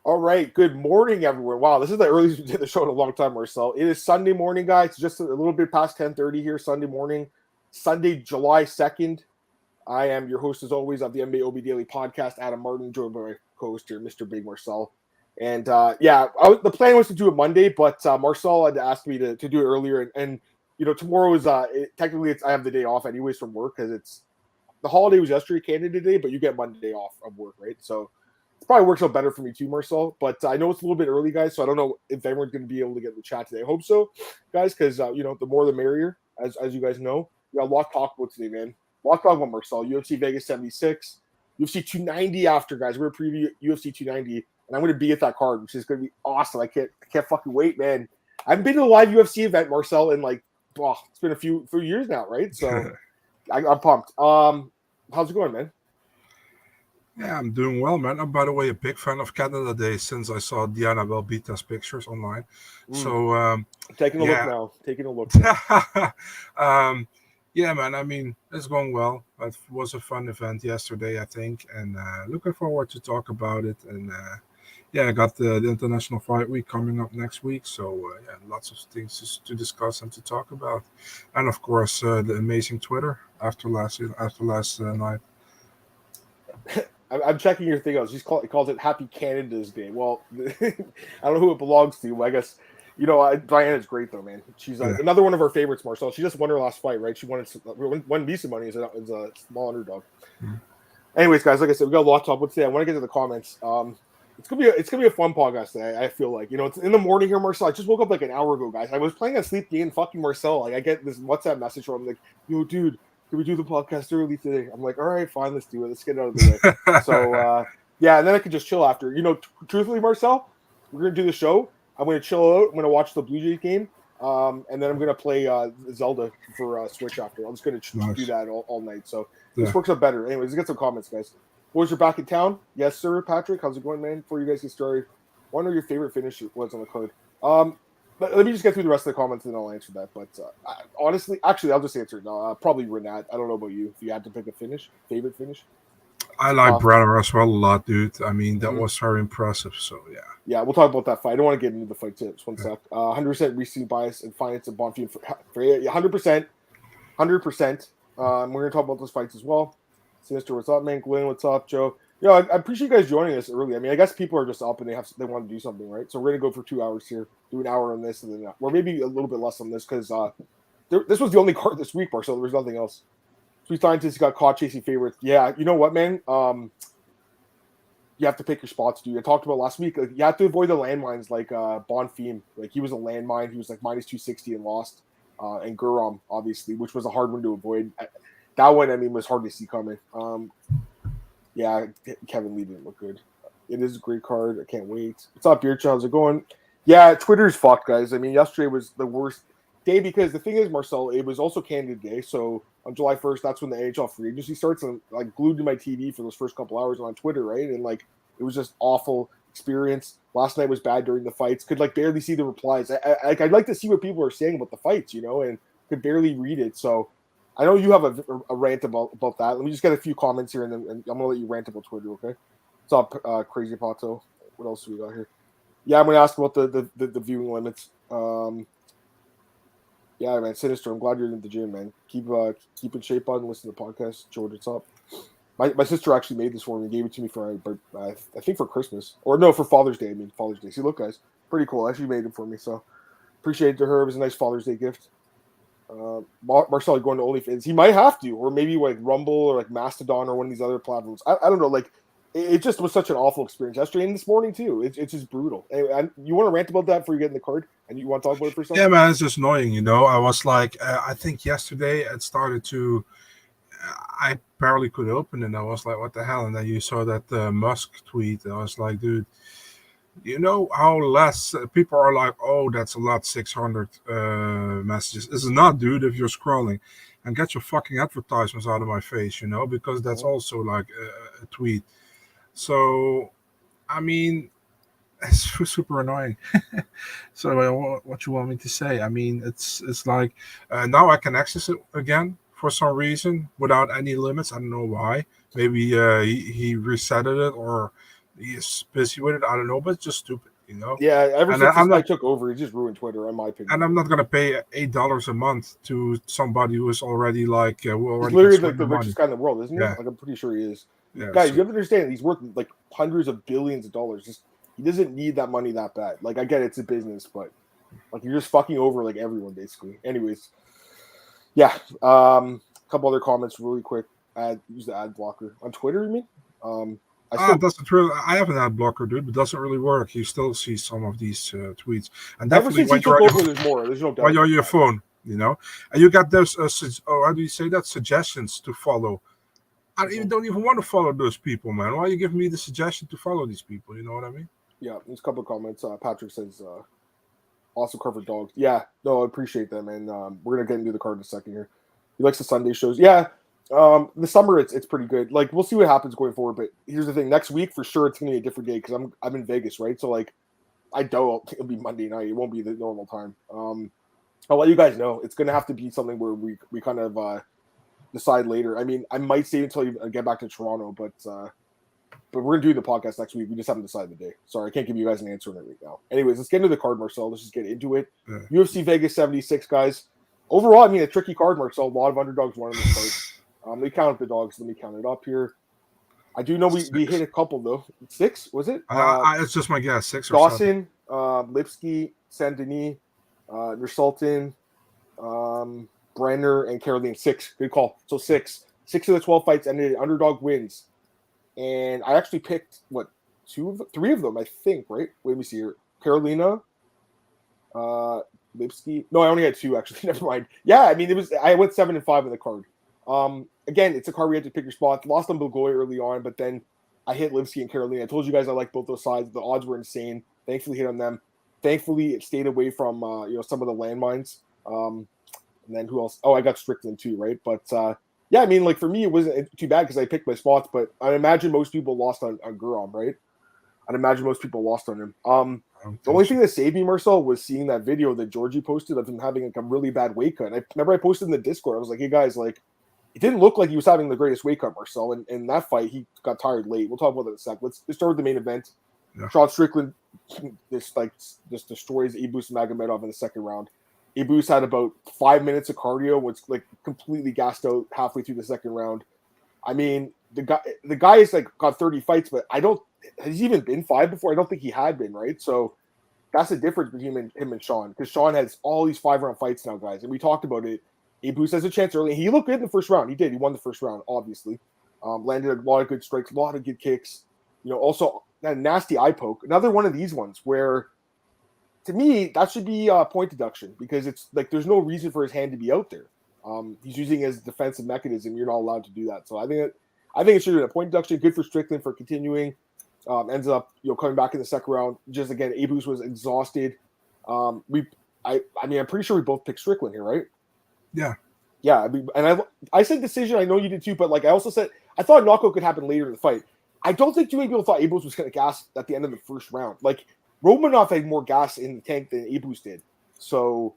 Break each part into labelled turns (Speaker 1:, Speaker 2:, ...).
Speaker 1: All right. Good morning, everyone. Wow, this is the earliest we did the show in a long time, Marcel. It is Sunday morning, guys. It's just a little bit past 10:30 here, Sunday morning, Sunday, July 2nd. I am your host, as always, of the MMAOB Daily Podcast, Adam Martin, joined by my co-host here, Mr. Big Marcel. And the plan was to do it Monday, but Marcel had asked me to do it earlier. And tomorrow is technically I have the day off anyways from work because it's the holiday was yesterday, Canada Day, but you get Monday off of work, right? So it probably works out better for me too, Marcel. But I know it's a little bit early, guys, so I don't know if everyone's going to be able to get in the chat today. I hope so, guys, because the more the merrier, as you guys know. We got a lot to talk about today, man. A lot to talk about, Marcel. UFC Vegas 76, UFC 290 after, guys. We're going to preview UFC 290, and I'm going to be at that card, which is going to be awesome. I can't fucking wait, man. I haven't been to a live UFC event, Marcel, in it's been a few years now, right? So I'm pumped. How's it going, man?
Speaker 2: Yeah, I'm doing well, man. I'm, by the way, a big fan of Canada Day since I saw Diana Belbita's pictures online. So,
Speaker 1: taking a look now.
Speaker 2: Yeah, man. I mean, it's going well. It was a fun event yesterday, I think, and looking forward to talk about it. And I got the International Fight Week coming up next week, so lots of things to discuss and to talk about, and of course the amazing Twitter after last night.
Speaker 1: I'm checking your thing out. He calls it Happy Canada's Day. Well, I don't know who it belongs to. But I guess Diana's great though, man. She's another one of our favorites, Marcel. She just won her last fight, right? She won Visa money as a small underdog. Mm-hmm. Anyways, guys, like I said, we got a lot to talk about today. I want to get to the comments. It's gonna be a fun podcast today. I feel like it's in the morning here, Marcel. I just woke up like an hour ago, guys. I was playing a sleep game, fucking Marcel. Like I get this WhatsApp message from him, like, "Yo, dude, can we do the podcast early today?" I'm like, "All right, fine, let's do it. Let's get it out of the way." So and then I could just chill after. Truthfully, Marcel, we're gonna do the show. I'm gonna chill out. I'm gonna watch the Blue Jays game, and then I'm gonna play Zelda for Switch after. I'm just gonna do that all night. So this works out better. Anyways, let's get some comments, guys. Boys are back in town. Yes, sir, Patrick. How's it going, man? Before you guys get started, what are your favorite finishes was on the card? Let me just get through the rest of the comments and then I'll answer that. But honestly, actually, I'll just answer it. Probably Rant. I don't know about you. If you had to pick a favorite finish.
Speaker 2: I like Brenner as well a lot, dude. I mean, that was very impressive. So, yeah.
Speaker 1: Yeah, we'll talk about that fight. I don't want to get into the fight too. Just one sec. 100% recency bias and finance and bond fee for 100%. 100%. We're going to talk about those fights as well. Sinister, what's up, man? Glenn, what's up, Joe? I appreciate you guys joining us early. I mean, I guess people are just up and they want to do something, right? So we're going to go for 2 hours here, do an hour on this, and then or maybe a little bit less on this because this was the only card this week, Marcel. There was nothing else. Three scientists got caught chasing favorites. Yeah, you know what, man? You have to pick your spots, dude. I talked about last week. Like, you have to avoid the landmines like Bonfim. Like, he was a landmine. He was like minus 260 and lost. And Guram, obviously, which was a hard one to avoid. That one, I mean, was hard to see coming. Kevin Lee didn't look good. It is a great card. I can't wait. What's up, Beer? How's it going? Yeah, Twitter's fucked, guys. I mean, yesterday was the worst day because the thing is, Marcel, it was also Canada Day. So on July 1st, that's when the AHL free agency starts. And like glued to my TV for those first couple hours on Twitter, right? And like it was just awful experience. Last night was bad during the fights. Could like barely see the replies. I'd like to see what people are saying about the fights, and could barely read it. So I know you have a rant about that. Let me just get a few comments here, and I'm going to let you rant about Twitter, okay? What's up, Crazy Pato? What else do we got here? Yeah, I'm going to ask about the viewing limits. Yeah, man, Sinister, I'm glad you're in the gym, man. Keep in shape, bud, and listen to the podcast. George, what's up? My sister actually made this for me and gave it to me for, I think for Christmas. Or no, for Father's Day. Father's Day. See, look, guys. Pretty cool. Actually made it for me, so appreciate it to her. It was a nice Father's Day gift. Marcel going to OnlyFans. He might have to, or maybe like Rumble or like Mastodon or one of these other platforms. I don't know. Like, it just was such an awful experience yesterday and this morning too. It's just brutal. And you want to rant about that before you get in the card, and you want to talk about it for a second?
Speaker 2: Yeah, man, it's just annoying. I was like, I think yesterday it started to. I barely could open it. And I was like, what the hell? And then you saw that Musk tweet. And I was like, dude. You know how less people are like, oh, that's a lot, 600 messages. It's not, dude, if you're scrolling. And get your fucking advertisements out of my face, because that's also like a tweet. So, I mean, it's super annoying. So what you want me to say? I mean, it's like now I can access it again for some reason without any limits. I don't know why. Maybe he resetted it or he is busy with it. I don't know, but it's just stupid, you know.
Speaker 1: Yeah, ever
Speaker 2: And
Speaker 1: since
Speaker 2: I'm
Speaker 1: this guy
Speaker 2: not,
Speaker 1: took over, he just ruined Twitter, in my opinion.
Speaker 2: and I'm not gonna pay $8 a month to somebody who is already like who
Speaker 1: He's
Speaker 2: already
Speaker 1: literally
Speaker 2: can
Speaker 1: like
Speaker 2: swing
Speaker 1: the
Speaker 2: the money.
Speaker 1: richest guy in the world, isn't he?
Speaker 2: Yeah,
Speaker 1: Like I'm pretty sure he is.
Speaker 2: yeah.
Speaker 1: Guys,
Speaker 2: So
Speaker 1: you have to understand he's worth like hundreds of billions of dollars. Just he doesn't need that money that bad. Like I get it's a business, but like you're just fucking over like everyone basically. Anyways, yeah. A couple other comments really quick. Use the ad blocker on Twitter. You mean? I still
Speaker 2: doesn't really. I have an ad blocker, dude, but it doesn't really work. You still see some of these tweets, and
Speaker 1: ever
Speaker 2: definitely
Speaker 1: since he
Speaker 2: when you're
Speaker 1: took
Speaker 2: on
Speaker 1: over, there's more. There's no doubt.
Speaker 2: while you're on your phone, you know, and you got those. How do you say that? Suggestions to follow. I don't even want to follow those people, man. Why are you giving me the suggestion to follow these people? You know what I mean?
Speaker 1: Yeah, there's a couple of comments. Patrick says, "Awesome cover dogs." Yeah, no, I appreciate that, man. We're gonna get into the card in a second here. He likes the Sunday shows. Yeah, the summer it's pretty good. Like we'll see what happens going forward. But here's the thing: next week for sure it's gonna be a different day because I'm in Vegas, right? So like I doubt it'll be Monday night. It won't be the normal time. I'll let you guys know. It's gonna have to be something where we kind of decide later. I mean, I might stay until you get back to Toronto, but we're gonna do the podcast next week. We just haven't decided the day. Sorry, I can't give you guys an answer on it right now. Anyways, let's get into the card, Marcel. Let's just get into it.
Speaker 2: Yeah.
Speaker 1: UFC Vegas 76, guys. Overall, I mean, a tricky card, Marcel. A lot of underdogs won in this card. They counted the dogs. Let me count it up here. I do know we hit a couple though. 6 was it?
Speaker 2: It's just my guess. 6 or
Speaker 1: Dawson, Lipsky, Saint Denis, Nursultan, Brenner, and Caroline. 6. Good call. So 6. 6 of the 12 fights ended in underdog wins. And I actually picked, 3 of them, I think, right? Wait, let me see here. Carolina, Lipsky. No, I only had 2, actually. Never mind. Yeah, I mean, I went 7 and 5 in the card. Again, it's a card where you have to pick your spot. Lost on Bulgoy early on, but then I hit Lipsky and Carolina. I told you guys I like both those sides. The odds were insane. Thankfully, hit on them. Thankfully, it stayed away from some of the landmines. And then who else? Oh, I got Strickland too, right? But yeah, I mean, like for me, it wasn't too bad because I picked my spots. But I imagine most people lost on Guram, right? I'd imagine most people lost on him. The only thing that saved me, Marcel, was seeing that video that Georgie posted of him having like a really bad weight cut. And I remember I posted in the Discord. I was like, hey guys, like it didn't look like he was having the greatest weight cut, Marcel. And in that fight, he got tired late. We'll talk about that in a sec. Let's start with the main event. Yeah. Sean Strickland just destroys Ibus Magomedov in the second round. Ibus had about 5 minutes of cardio, was like completely gassed out halfway through the second round. I mean, the guy is like got 30 fights, but has he even been 5 before? I don't think he had been, right? So that's the difference between him and Sean, because Sean has all these 5-round fights now, guys, and we talked about it. Ibus has a chance early. He looked good in the first round. He did. He won the first round, obviously. Landed a lot of good strikes, a lot of good kicks. Also that nasty eye poke. Another one of these ones where, to me, that should be a point deduction because it's like there's no reason for his hand to be out there. He's using his defensive mechanism. You're not allowed to do that. So I think it should be a point deduction. Good for Strickland for continuing. Ends up coming back in the second round. Just again, Ibus was exhausted. I'm pretty sure we both picked Strickland here, right?
Speaker 2: Yeah.
Speaker 1: Yeah. I said decision. I know you did too, but like I also said, I thought knockout could happen later in the fight. I don't think too many people thought Ibus was going to gas at the end of the first round. Like Romanov had more gas in the tank than Ibus did. So,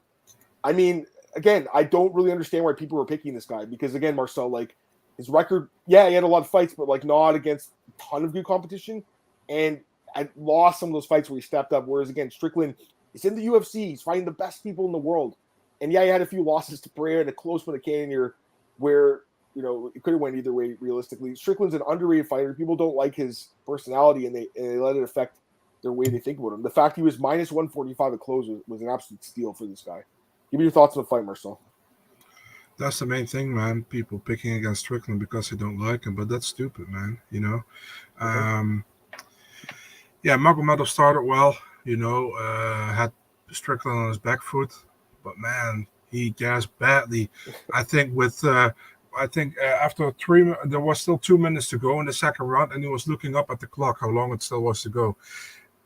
Speaker 1: I mean, again, I don't really understand why people were picking this guy because, again, Marcel, like his record, yeah, he had a lot of fights, but like not against a ton of good competition. And I lost some of those fights where he stepped up. Whereas, again, Strickland is in the UFC. He's fighting the best people in the world. And yeah, he had a few losses to Pereira and a close one to Cannonier where, it could have went either way realistically. Strickland's an underrated fighter. People don't like his personality and they let it affect their way they think about him. The fact he was minus 145 at close was an absolute steal for this guy. Give me your thoughts on the fight, Marcel.
Speaker 2: That's the main thing, man. People picking against Strickland because they don't like him, but that's stupid, man. Okay. Yeah, Magomedov started well. Had Strickland on his back foot, but man, he gassed badly. I think after 3, there was still 2 minutes to go in the second round, and he was looking up at the clock how long it still was to go.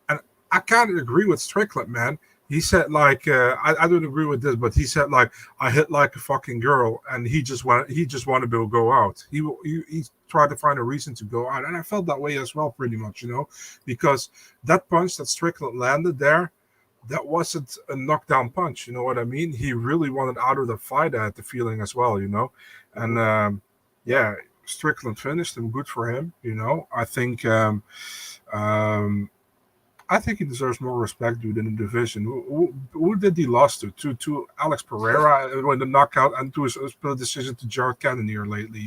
Speaker 2: And I can't agree with Strickland, man. He said like I don't agree with this, but he said like I hit like a fucking girl, and he just wanted to go out. He tried to find a reason to go out, and I felt that way as well, pretty much, because that punch that Strickland landed there, that wasn't a knockdown punch. You know what I mean? He really wanted out of the fight. I had the feeling as well, and yeah, Strickland finished him. Good for him. I think he deserves more respect, dude, in the division. Who did he lost to? To Alex Pereira when the knockout, and to his split decision to Jared Cannonier lately,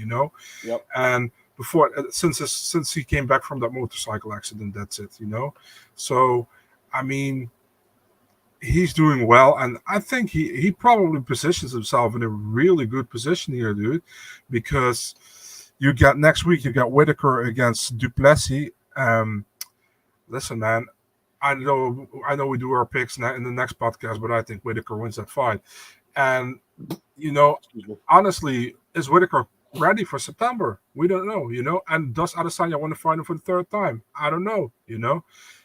Speaker 1: Yep.
Speaker 2: And before, since he came back from that motorcycle accident, that's it, So, I mean, he's doing well, and I think he probably positions himself in a really good position here, dude, because next week you got Whitaker against Duplessis. Listen, man. I know we do our picks in the next podcast, but I think Whitaker wins that fight. And, honestly, is Whitaker ready for September? We don't know, And does Adesanya want to fight him for the third time? I don't know,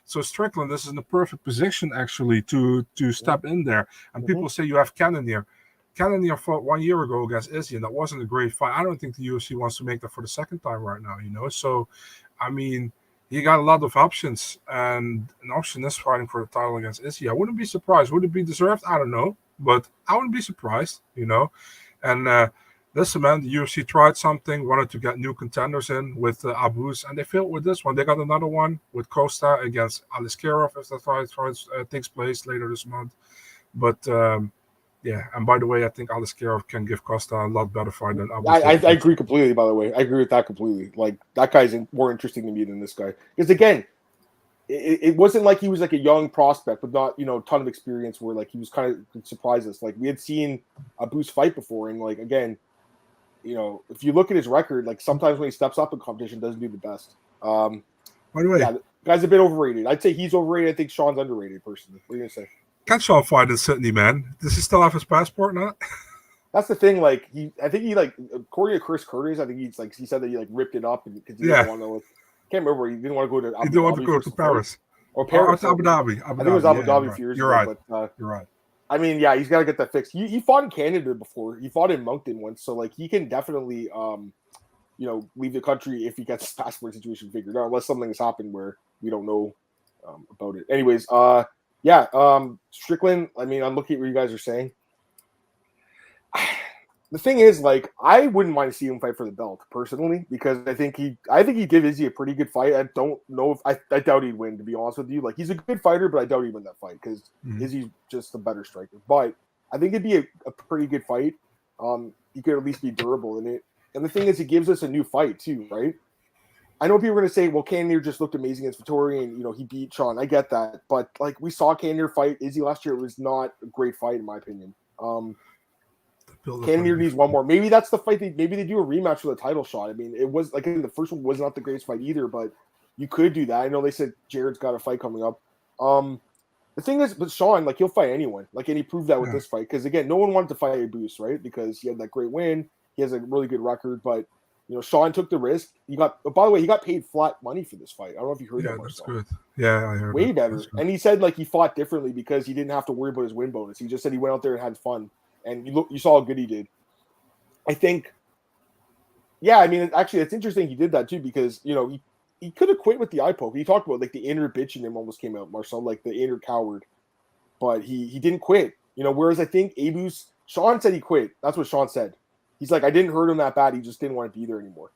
Speaker 2: So Strickland, this is in the perfect position, actually, to step in there. And people say you have Cannonier. Cannonier fought 1 year ago against Izzy, and that wasn't a great fight. I don't think the UFC wants to make that for the second time right now, So, I mean, you got a lot of options, and an option is fighting for the title against Izzy. I wouldn't be surprised. Would it be deserved? I don't know, but I wouldn't be surprised, And listen, man, the UFC tried something, wanted to get new contenders in with Abus, and they failed with this one. They got another one with Costa against Aliskerov if that fight takes place later this month. But yeah, and by the way, I think Aliskerov can give Costa a lot better fight than Abus.
Speaker 1: I agree completely, by the way. I agree with that completely. Like, that guy's more interesting to me than this guy. Because, again, it wasn't like he was like a young prospect with not, a ton of experience where, like, he was kind of surprised us. Like, we had seen Abus fight before, and, like, again, if you look at his record, like, sometimes when he steps up in competition, doesn't do the best.
Speaker 2: By the way,
Speaker 1: yeah, the guy's a bit overrated. I'd say he's overrated. I think Sean's underrated, personally. What are you going to say?
Speaker 2: Can Sean fight in Sydney, man? Does he still have his passport now?
Speaker 1: That's the thing. Like, I think he, like, according to Chris Curtis, I think he said that he, like, ripped it up because he didn't want to, like, can't remember. He didn't want to go to Abu Dhabi.
Speaker 2: He didn't want to go to Paris.
Speaker 1: Or Paris.
Speaker 2: Abu Dhabi.
Speaker 1: I think it was Abu Dhabi a few years
Speaker 2: ago.
Speaker 1: Right.
Speaker 2: But, you're right.
Speaker 1: I mean, yeah, he's got to get that fixed. He fought in Canada before. He fought in Moncton once. So, like, he can definitely, leave the country if he gets his passport situation figured out, unless something has happened where we don't know about it. Anyways, Strickland, I mean, I'm looking at what you guys are saying. The thing is, like, I wouldn't mind seeing him fight for the belt personally, because I think he'd give Izzy a pretty good fight. I don't know if I doubt he'd win, to be honest with you. Like, he's a good fighter, but I doubt he'd win that fight because Izzy's just a better striker. But I think it'd be a pretty good fight. He could at least be durable in it. And the thing is, it gives us a new fight too, right? I know people are going to say, well, Cannonier just looked amazing against Vettori and, he beat Sean. I get that. But, like, we saw Cannonier fight Izzy last year. It was not a great fight, in my opinion. Cannonier needs one more. Maybe that's the fight. Maybe they do a rematch for the title shot. I mean, it was, like, the first one was not the greatest fight either, but you could do that. I know they said Jared's got a fight coming up. The thing is, but Sean, like, he'll fight anyone. Like, and he proved that with this fight. Because, again, no one wanted to fight Abus, right? Because he had that great win. He has a really good record, but Sean took the risk. By the way, he got paid flat money for this fight. I don't know if you heard that.
Speaker 2: Yeah, that's good. Yeah, I heard.
Speaker 1: Way better. And he said, like, he fought differently because he didn't have to worry about his win bonus. He just said he went out there and had fun. And you saw how good he did. I think, yeah, I mean, actually, it's interesting he did that too because, he could have quit with the eye poke. He talked about, like, the inner bitch in him almost came out, Marcel, like the inner coward. But he didn't quit. Whereas I think Sean said he quit. That's what Sean said. He's like, I didn't hurt him that bad. He just didn't want to be there anymore.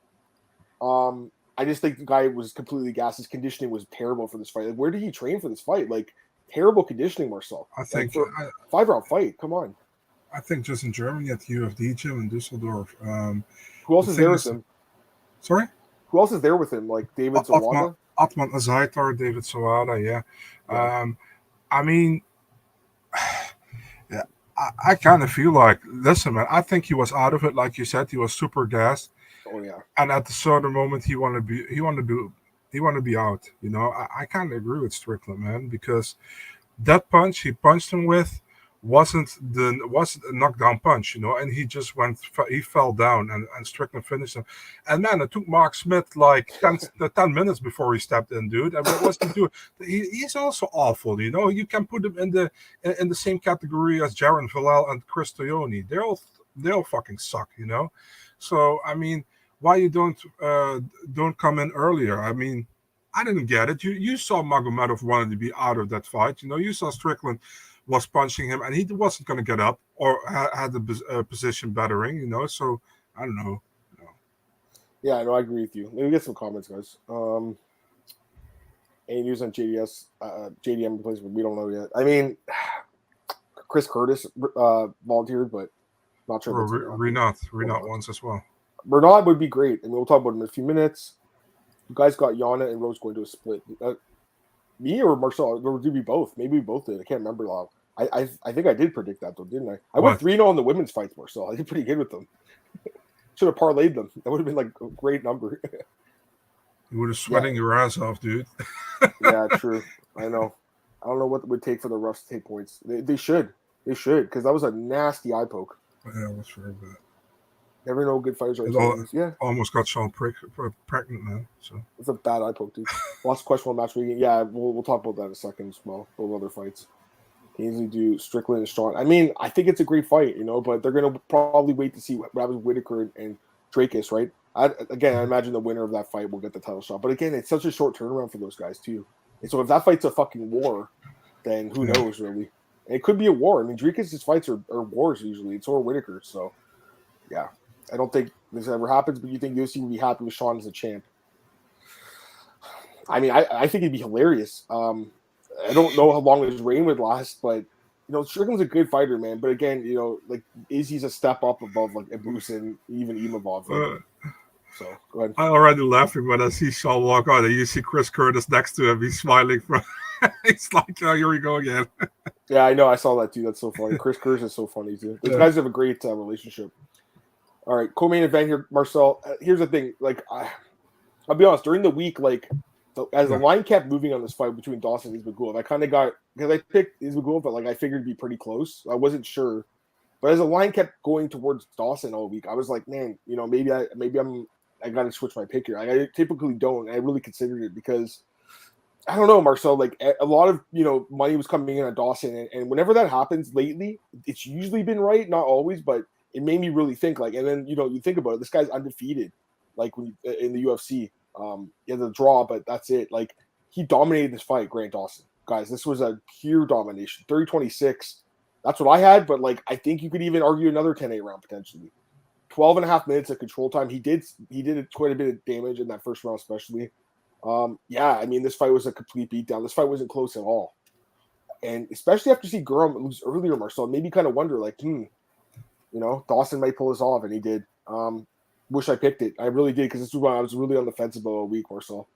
Speaker 1: I just think the guy was completely gassed. His conditioning was terrible for this fight. Like, where did he train for this fight? Like, terrible conditioning, Marcel.
Speaker 2: I think
Speaker 1: like, 5-round fight. Come on.
Speaker 2: I think just in Germany at the UFD gym in Dusseldorf.
Speaker 1: Who else is there with him?
Speaker 2: Sorry?
Speaker 1: Who else is there with him? Like David Zawada?
Speaker 2: Atman Azaitar, David Zawada, yeah. I mean, yeah, I kind of feel like, listen, man, I think he was out of it. Like you said, he was super gassed.
Speaker 1: Oh yeah.
Speaker 2: And at the certain moment, he wanted to be out. I kind of agree with Strickland, man, because that punch he punched him with wasn't a knockdown punch, and he just he fell down and Strickland finished him. And man, it took Mark Smith like 10 minutes before he stepped in, dude. And what was he doing? He's also awful, You can put him in the same category as Jaron Villel and Chris Toyoni. They all fucking suck, So I mean, why you don't come in earlier? I mean, I didn't get it. You saw Magomedov wanted to be out of that fight. You saw Strickland was punching him, and he wasn't going to get up or had the position bettering, So I don't know.
Speaker 1: Yeah, I know. I agree with you. Maybe get some comments, guys. Any news on JDS, JDM replacement? We don't know yet. I mean, Chris Curtis volunteered, but not sure.
Speaker 2: Renat wants as well.
Speaker 1: Bernard would be great, and we'll talk about him in a few minutes. You guys got Yana and Rose going to a split. Me or Marcel? Or did we both? Maybe we both did. I can't remember now. I think I did predict that though, didn't I? I went 3-0 on the women's fights, Marcel. I did pretty good with them. Should have parlayed them. That would have been like a great number.
Speaker 2: You would have sweating your ass off, dude.
Speaker 1: Yeah, true. I know. I don't know what it would take for the refs to take points. They should. They should, because that was a nasty eye poke.
Speaker 2: Yeah, that's very bad.
Speaker 1: Never know good fighters are. Yeah.
Speaker 2: Almost got Sean pregnant, man. So
Speaker 1: it's a bad eye poke, dude. Last questionable match making. Yeah, we'll talk about that in a second as well. Both other fights. Can easily do Strickland and Strong. I mean, I think it's a great fight, but they're gonna probably wait to see what happens with Whitaker and Drakus, right? I imagine the winner of that fight will get the title shot. But again, it's such a short turnaround for those guys too. And so if that fight's a fucking war, then who knows really? And it could be a war. I mean, Drakus' fights are wars usually. It's or Whitaker. So yeah, I don't think this ever happens. But you think UFC would be happy with Sean as a champ? I mean, I think it'd be hilarious. I don't know how long his reign would last, but Strickland's a good fighter, man. But again, like Izzy's a step up above like Ibus and even Imavov. So go ahead.
Speaker 2: I already laughing when I see Sean walk out and you see Chris Curtis next to him. He's smiling from. It's like, oh, here we go again.
Speaker 1: Yeah, I know. I saw that too. That's so funny. Chris Curtis is so funny too. Those guys have a great relationship. All right, co-main event here, Marcel. Here's the thing. Like, I'll be honest. During the week, like. So as the line kept moving on this fight between Dawson and Ismagulov, I kind of got because I picked Ismagulov, but like I figured it'd be pretty close. I wasn't sure, but as the line kept going towards Dawson all week, I was like, man, maybe I got to switch my pick here. I typically don't. I really considered it because I don't know, Marcel. Like a lot of money was coming in on Dawson, and whenever that happens lately, it's usually been right, not always, but it made me really think. Like, and then you think about it, this guy's undefeated, like when in the UFC. He had a draw, but that's it. Like he dominated this fight, Grant Dawson. Guys, this was a pure domination. 30-26. That's what I had, but like I think you could even argue another 10-8 round potentially. 12 and a half minutes of control time. He did quite a bit of damage in that first round, especially. Yeah, I mean, this fight was a complete beatdown. This fight wasn't close at all. And especially after you see Guram lose earlier, Marcel, maybe kind of wonder, like, Dawson might pull this off, and he did. Wish I picked it. I really did, because this was when I was really on the fence about a week or so.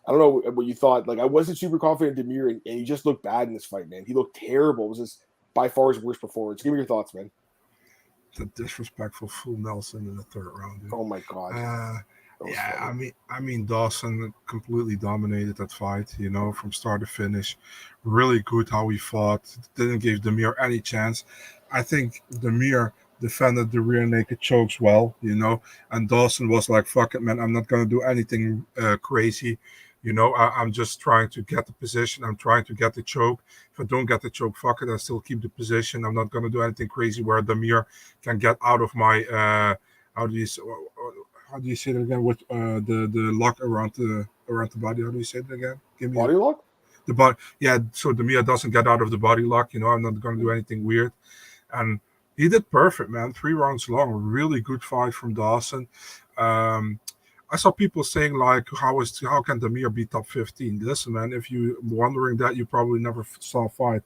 Speaker 1: I don't know what you thought. Like, I wasn't super confident in Damir, and he just looked bad in this fight, man. He looked terrible. It was just by far his worst performance. Give me your thoughts, man.
Speaker 2: The disrespectful full Nelson in the third round, dude.
Speaker 1: Oh my god.
Speaker 2: Yeah, funny. I mean, Dawson completely dominated that fight, from start to finish. Really good how he fought. Didn't give Damir any chance. I think Damir defended the rear naked chokes well, and Dawson was like, fuck it, man, I'm not going to do anything crazy. I'm just trying to get the position. I'm trying to get the choke. If I don't get the choke, fuck it, I still keep the position. I'm not going to do anything crazy where Damir can get out of my, how do you say that again? With the lock around the body. How do you say it again? Give me
Speaker 1: body lock?
Speaker 2: The body. Yeah, so Damir doesn't get out of the body lock. I'm not going to do anything weird. And he did perfect, man. 3 rounds long. Really good fight from Dawson. I saw people saying, like, how can Damir be top 15? Listen, man, if you're wondering that, you probably never saw a fight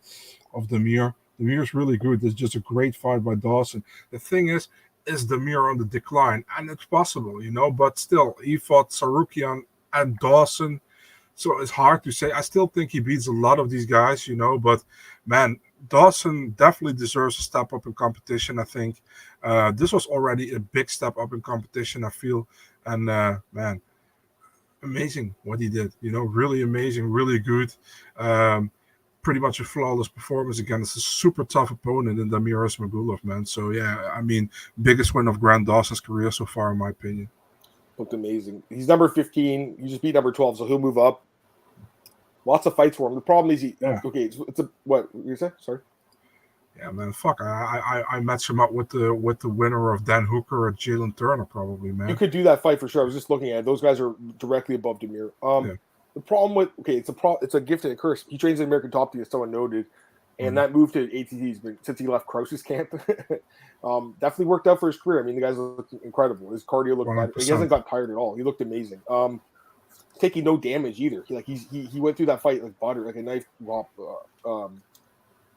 Speaker 2: of Damir. Damir's really good. It's just a great fight by Dawson. The thing is Damir on the decline? And it's possible, but still, he fought Sarukian and Dawson. So it's hard to say. I still think he beats a lot of these guys, but, man, Dawson definitely deserves a step up in competition, I think. This was already a big step up in competition, I feel. And, man, amazing what he did. Really amazing, really good. Pretty much a flawless performance against a super tough opponent in Damir Ismagulov, man. So, yeah, I mean, biggest win of Grant Dawson's career so far, in my opinion.
Speaker 1: Looked amazing. He's number 15. He just beat number 12, so he'll move up. Lots of fights for him. The problem is it's a what you say? Sorry.
Speaker 2: Yeah, man. Fuck. I match him up with the winner of Dan Hooker or Jalen Turner, probably, man.
Speaker 1: You could do that fight for sure. I was just looking at it. Those guys are directly above Damir. The problem with it's a gift and a curse. He trains in American Top Team, as someone noted. And that move to ATT's been since he left Krause's camp. Definitely worked out for his career. I mean, the guy's looked incredible. His cardio looked better. He hasn't got tired at all. He looked amazing. Taking no damage either. He went through that fight like butter, like a knife drop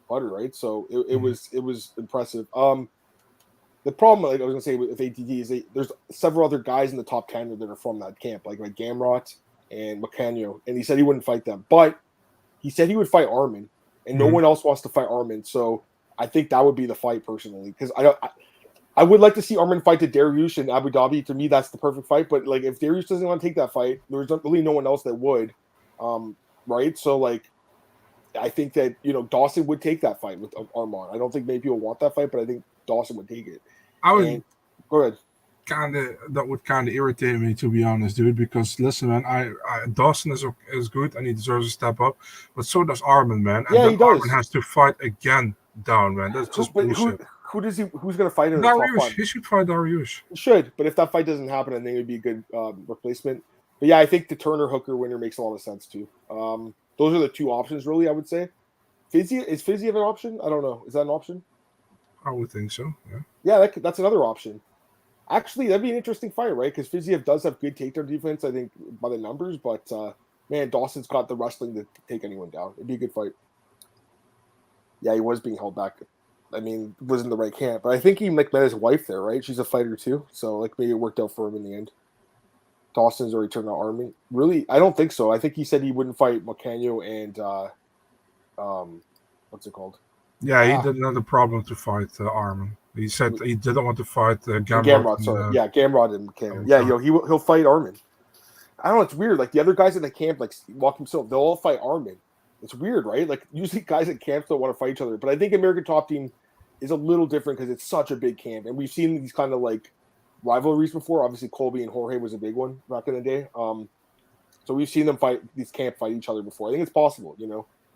Speaker 1: butter, right? So it was impressive. The problem, like I was gonna say with ATT, is there's several other guys in the top 10 that are from that camp, like Gamrot and Macanio, and he said he wouldn't fight them, but he said he would fight Arman, and no one else wants to fight Arman. So I think that would be the fight personally, because I would like to see Arman fight to Dariush in Abu Dhabi. To me, that's the perfect fight. But like, if Dariush doesn't want to take that fight, there's really no one else that would, right? So like, I think that Dawson would take that fight with Arman. I don't think many people want that fight, but I think Dawson would take it. Go ahead.
Speaker 2: That would kind of irritate me, to be honest, dude. Because listen, man, Dawson is good and he deserves a step up, but so does Arman, man. And
Speaker 1: he does.
Speaker 2: Arman has to fight again down, man. That's just bullshit.
Speaker 1: Who's going to fight in the top five?
Speaker 2: He should fight Dariush.
Speaker 1: He should, but if that fight doesn't happen, I think it would be a good replacement. But yeah, I think the Turner Hooker winner makes a lot of sense too. Those are the two options, really. I would say. Is Fiziev an option? I don't know. Is that an option?
Speaker 2: I would think so. Yeah.
Speaker 1: Yeah, that's another option. Actually, that'd be an interesting fight, right? Because Fiziev does have good takedown defense, I think, by the numbers. But man, Dawson's got the wrestling to take anyone down. It'd be a good fight. Yeah, he was being held back. I mean, wasn't the right camp, but I think he met his wife there, right? She's a fighter too, so like maybe it worked out for him in the end. Dawson's already turned out Army. Really, I don't think so. I think he said he wouldn't fight Macanio and what's it called?
Speaker 2: Yeah, he didn't have the problem to fight Arman. He said he didn't want to fight Gamrot.
Speaker 1: Gamrot and Macanio. Yeah, he'll fight Arman. I don't know. It's weird. Like the other guys in the camp, like Walk himself, they'll all fight Arman. It's weird, right? Like usually guys at camps don't want to fight each other, but I think American Top Team is a little different because it's such a big camp, and we've seen these kind of like rivalries before. Obviously, Colby and Jorge was a big one back in the day. So we've seen them fight each other before. I think it's possible,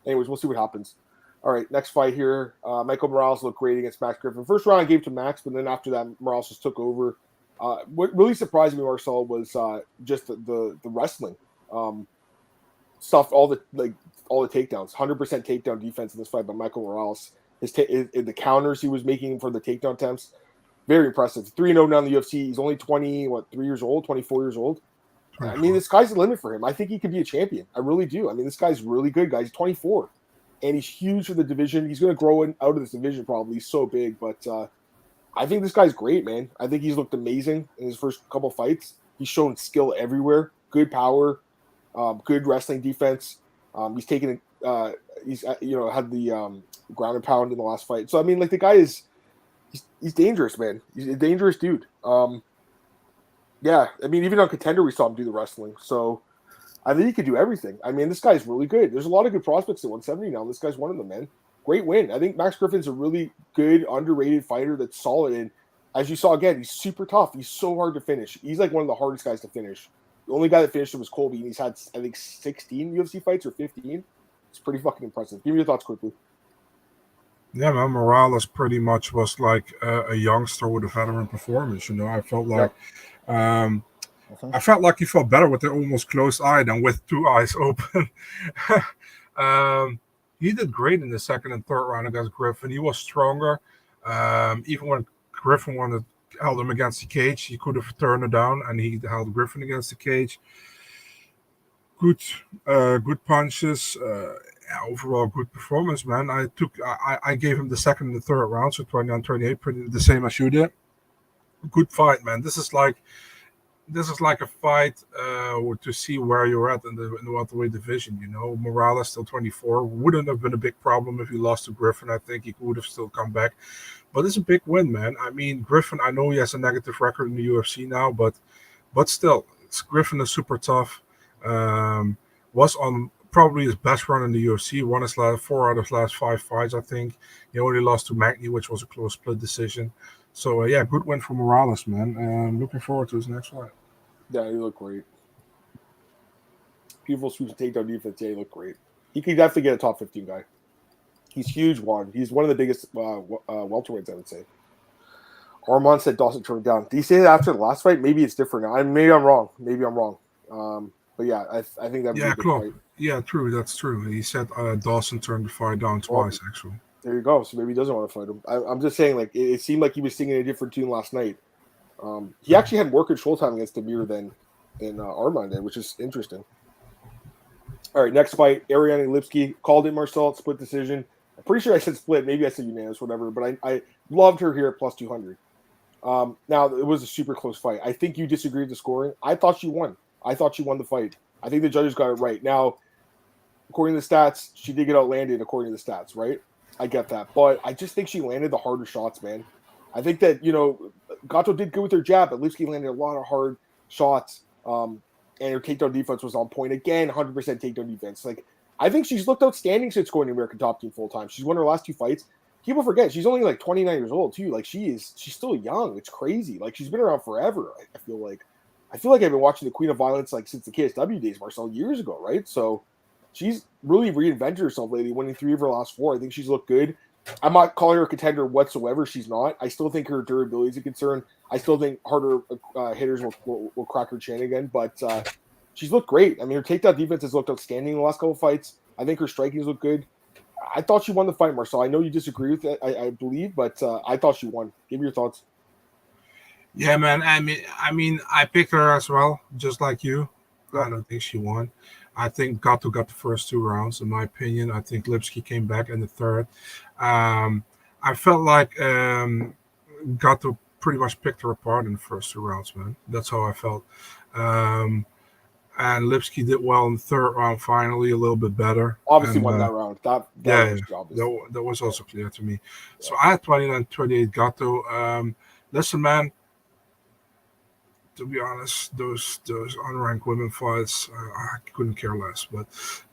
Speaker 1: Anyways, we'll see what happens. All right, next fight here. Michael Morales looked great against Max Griffin. First round I gave to Max, but then after that, Morales just took over. What really surprised me, Marcel, was just the wrestling stuff. All the takedowns, 100% takedown defense in this fight by Michael Morales. The counters he was making for the takedown attempts, very impressive. 3-0 now in the UFC. He's only 24 years old. 24. I mean, this guy's the limit for him. I think he could be a champion. I really do. I mean, this guy's really good, guys. He's 24. And he's huge for the division. He's going to grow out of this division probably. He's so big. But I think this guy's great, man. I think he's looked amazing in his first couple fights. He's shown skill everywhere. Good power. Good wrestling defense. He's taken he's had the ground and pound in the last fight. So, I mean, like, the guy is he's dangerous, man. He's a dangerous dude. Yeah, I mean, even on Contender, we saw him do the wrestling. So, I think he could do everything. I mean, this guy's really good. There's a lot of good prospects at 170 now. This guy's one of them, man. Great win. I think Max Griffin's a really good, underrated fighter that's solid. And as you saw again, he's super tough. He's so hard to finish. He's like one of the hardest guys to finish. The only guy that finished him was Colby, and he's had, I think, 16 UFC fights or 15. It's pretty fucking impressive. Give me your thoughts quickly.
Speaker 2: Yeah, man, Morales pretty much was like a youngster with a veteran performance. I felt like I felt like he felt better with an almost closed eye than with two eyes open. He did great in the second and third round against Griffin. He was stronger. Even when Griffin held him against the cage, he could have turned it down, and he held Griffin against the cage. Good punches. Overall good performance, man. I gave him the second and the third round, so 29-28, pretty the same as you did. Good fight, man. This is like a fight to see where you're at in the welterweight division. Morales still 24, wouldn't have been a big problem if he lost to Griffin. I think he would have still come back, but it's a big win, man. I mean, Griffin, I know he has a negative record in the UFC now, but still, Griffin is super tough. Was on probably his best run in the UFC. Won his last 4 out of his last 5 fights, I think. He only lost to Magny, which was a close split decision. So, yeah, good win for Morales, man. Looking forward to his next fight.
Speaker 1: Yeah, he looked great. Beautiful sweeps and takedown defense. Yeah, he looked great. He could definitely get a top 15 guy. He's huge, Juan. He's one of the biggest welterweights, I would say. Arman said Dawson turned down. Did he say that after the last fight? Maybe it's different now. Maybe I'm wrong. But yeah, I think that would be a good
Speaker 2: Klopp.
Speaker 1: fight.
Speaker 2: Yeah, true. That's true. He said Dawson turned the fight down twice, actually.
Speaker 1: There you go. So maybe he doesn't want to fight him. I'm just saying, like, it seemed like he was singing a different tune last night. He actually had more control time against Damir than Arman did, which is interesting. All right, next fight, Ariane Lipski called it Marcel, split decision. I'm pretty sure I said split. Maybe I said unanimous, whatever. But I loved her here at plus 200. Now, it was a super close fight. I think you disagree with the scoring. I thought she won. I thought she won the fight. I think the judges got it right. Now, according to the stats, she did get outlanded according to the stats, right? I get that. But I just think she landed the harder shots, man. I think that, Gato did good with her jab, but Lipski landed a lot of hard shots. And her takedown defense was on point. Again, 100% takedown defense. Like, I think she's looked outstanding since going to American Top Team full time. She's won her last 2 fights. People forget she's only like 29 years old too. Like she's still young. It's crazy. Like she's been around forever. I feel like I've been watching the Queen of Violence like since the KSW days, Marcel, years ago, right? So she's really reinvented herself lately, winning 3 of her last 4. I think she's looked good. I'm not calling her a contender whatsoever. She's not. I still think her durability is a concern. I still think harder hitters will crack her chin again, but she's looked great. I mean, her takedown defense has looked outstanding in the last couple of fights. I think her striking has looked good. I thought she won the fight, Marcel. I know you disagree with it, I believe, but I thought she won. Give me your thoughts.
Speaker 2: Yeah, man. I mean, I picked her as well, just like you.
Speaker 1: Yeah.
Speaker 2: I don't think she won. I think Gato got the first 2 rounds, in my opinion. I think Lipski came back in the third. I felt like Gato pretty much picked her apart in the first 2 rounds, man. That's how I felt. And Lipski did well in the third round, finally, a little bit better.
Speaker 1: Obviously won that round. That
Speaker 2: was also clear to me. Yeah. So I had 29-28 Gato. Listen, man, to be honest, those unranked women fights, I couldn't care less. But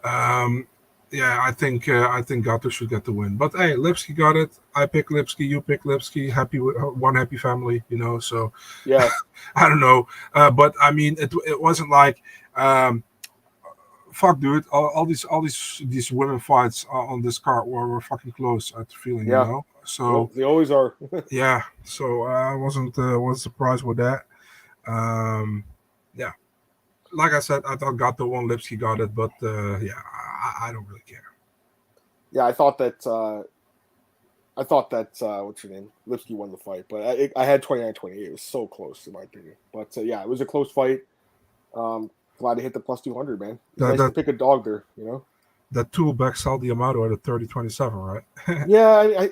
Speaker 2: I think Gato should get the win. But hey, Lipski got it. I pick Lipski. You pick Lipski. Happy with one happy family, So
Speaker 1: yeah,
Speaker 2: I don't know. But I mean, it wasn't like. Fuck, dude! All these women fights on this card were fucking close. I had the feeling, So
Speaker 1: well, they always are.
Speaker 2: Yeah. So I wasn't surprised with that. Yeah. Like I said, I thought Gato won, Lipski got it, but I don't really care.
Speaker 1: Yeah, I thought that what's her name? Lipski won the fight, but I had 29-28. It was so close in my opinion. But it was a close fight. Glad to hit the plus 200, man. Nice to pick a dog there,
Speaker 2: That tool back Saldi Amato at a 30-27, right?
Speaker 1: Yeah,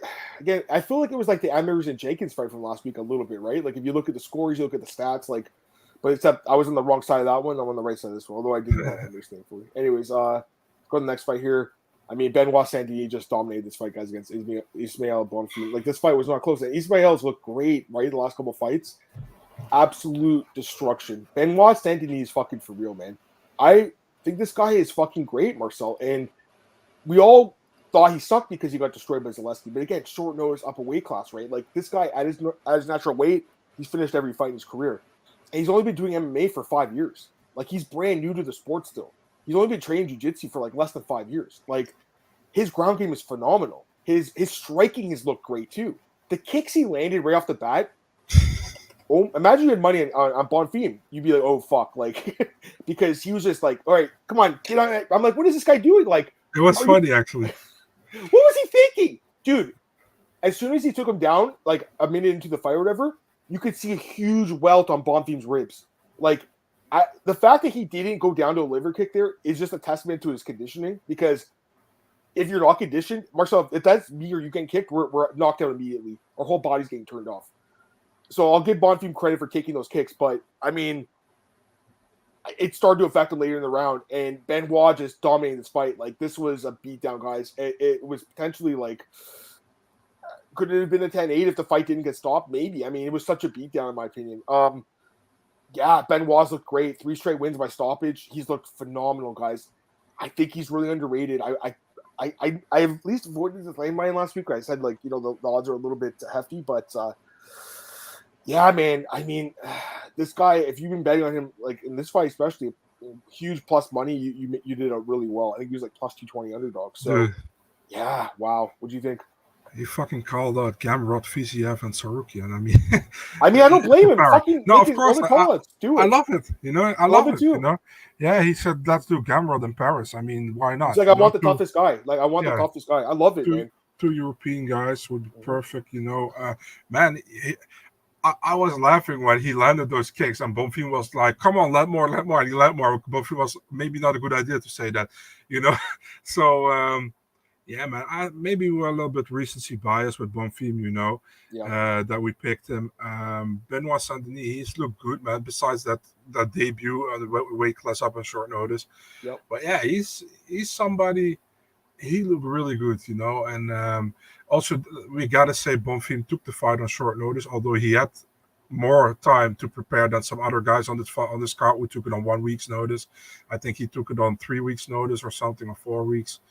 Speaker 1: I feel like it was like the Amers and Jenkins fight from last week a little bit, right? Like if you look at the scores, you look at the stats, but except I was on the wrong side of that one. I'm on the right side of this one, although I didn't have Amers, thankfully. Anyways, go to the next fight here. I mean, Benoit Saint-Denis just dominated this fight, guys, against Ismail Bonfim. Like this fight was not close. And Ismail's looked great, right? The last couple of fights. Absolute destruction. Benoit Saint-Denis is fucking for real, man. I think this guy is fucking great, Marcel. And we all thought he sucked because he got destroyed by Zaleski. But again, short notice, up a weight class, right? Like this guy at his natural weight, he's finished every fight in his career. And he's only been doing MMA for 5 years. Like he's brand new to the sport still. He's only been training jiu-jitsu for like less than 5 years. Like his ground game is phenomenal. His striking has looked great too. The kicks he landed right off the bat. Oh, imagine you had money on Bonfim. You'd be like, oh fuck, like because he was just like, all right, come on, get on it. I'm like, what is this guy doing? Like,
Speaker 2: it was funny actually.
Speaker 1: What was he thinking, dude? As soon as he took him down, like a minute into the fight or whatever, you could see a huge welt on Bonfim's ribs. Like, the fact that he didn't go down to a liver kick there is just a testament to his conditioning. Because if you're not conditioned, Marcel, if that's me or you getting kicked, we're knocked out immediately. Our whole body's getting turned off. So I'll give Bonfim credit for taking those kicks, but I mean, it started to affect him later in the round, and Benoit just dominated this fight. Like this was a beatdown, guys. It was potentially like, could it have been a 10-8 if the fight didn't get stopped? Maybe. I mean, it was such a beatdown in my opinion. Yeah, Benoit's looked great. 3 straight wins by stoppage. He's looked phenomenal, guys. I think he's really underrated. I at least avoided the lane mine last week. I said like the odds are a little bit hefty, but. Yeah, man. I mean, this guy, if you've been betting on him, like in this fight especially, huge plus money, you did it really well. I think he was like plus 220 underdog. So, yeah, wow. What do you think?
Speaker 2: he fucking called out Gamrot, Viziev, and Sarukian.
Speaker 1: I don't blame him.
Speaker 2: Power.
Speaker 1: Fucking
Speaker 2: No,
Speaker 1: make
Speaker 2: of
Speaker 1: his
Speaker 2: course,
Speaker 1: other call-outs. Do
Speaker 2: I
Speaker 1: it.
Speaker 2: love it. I
Speaker 1: Love
Speaker 2: love
Speaker 1: it
Speaker 2: it.
Speaker 1: too.
Speaker 2: Yeah, he said let's do Gamrot in Paris. Why not?
Speaker 1: He's like, I want the toughest guy. Like, I want the
Speaker 2: Yeah,
Speaker 1: toughest guy. I love it, man.
Speaker 2: two European guys would be perfect. Man. I was laughing when he landed those kicks, and Bonfim was like, "Come on, let more." And he let more. Bonfim was maybe not a good idea to say that, So yeah, man. Maybe we're a little bit recency bias with Bonfim, that we picked him. Benoit Saint-Denis, he's looked good, man. Besides that debut on the weight class up on short notice.
Speaker 1: Yep.
Speaker 2: But yeah, he's somebody. He looked really good, and also we gotta say Bonfim took the fight on short notice, although he had more time to prepare than some other guys on this card. We took it on 1 week's notice. I think he took it on 3 weeks' notice or something, or 4 weeks.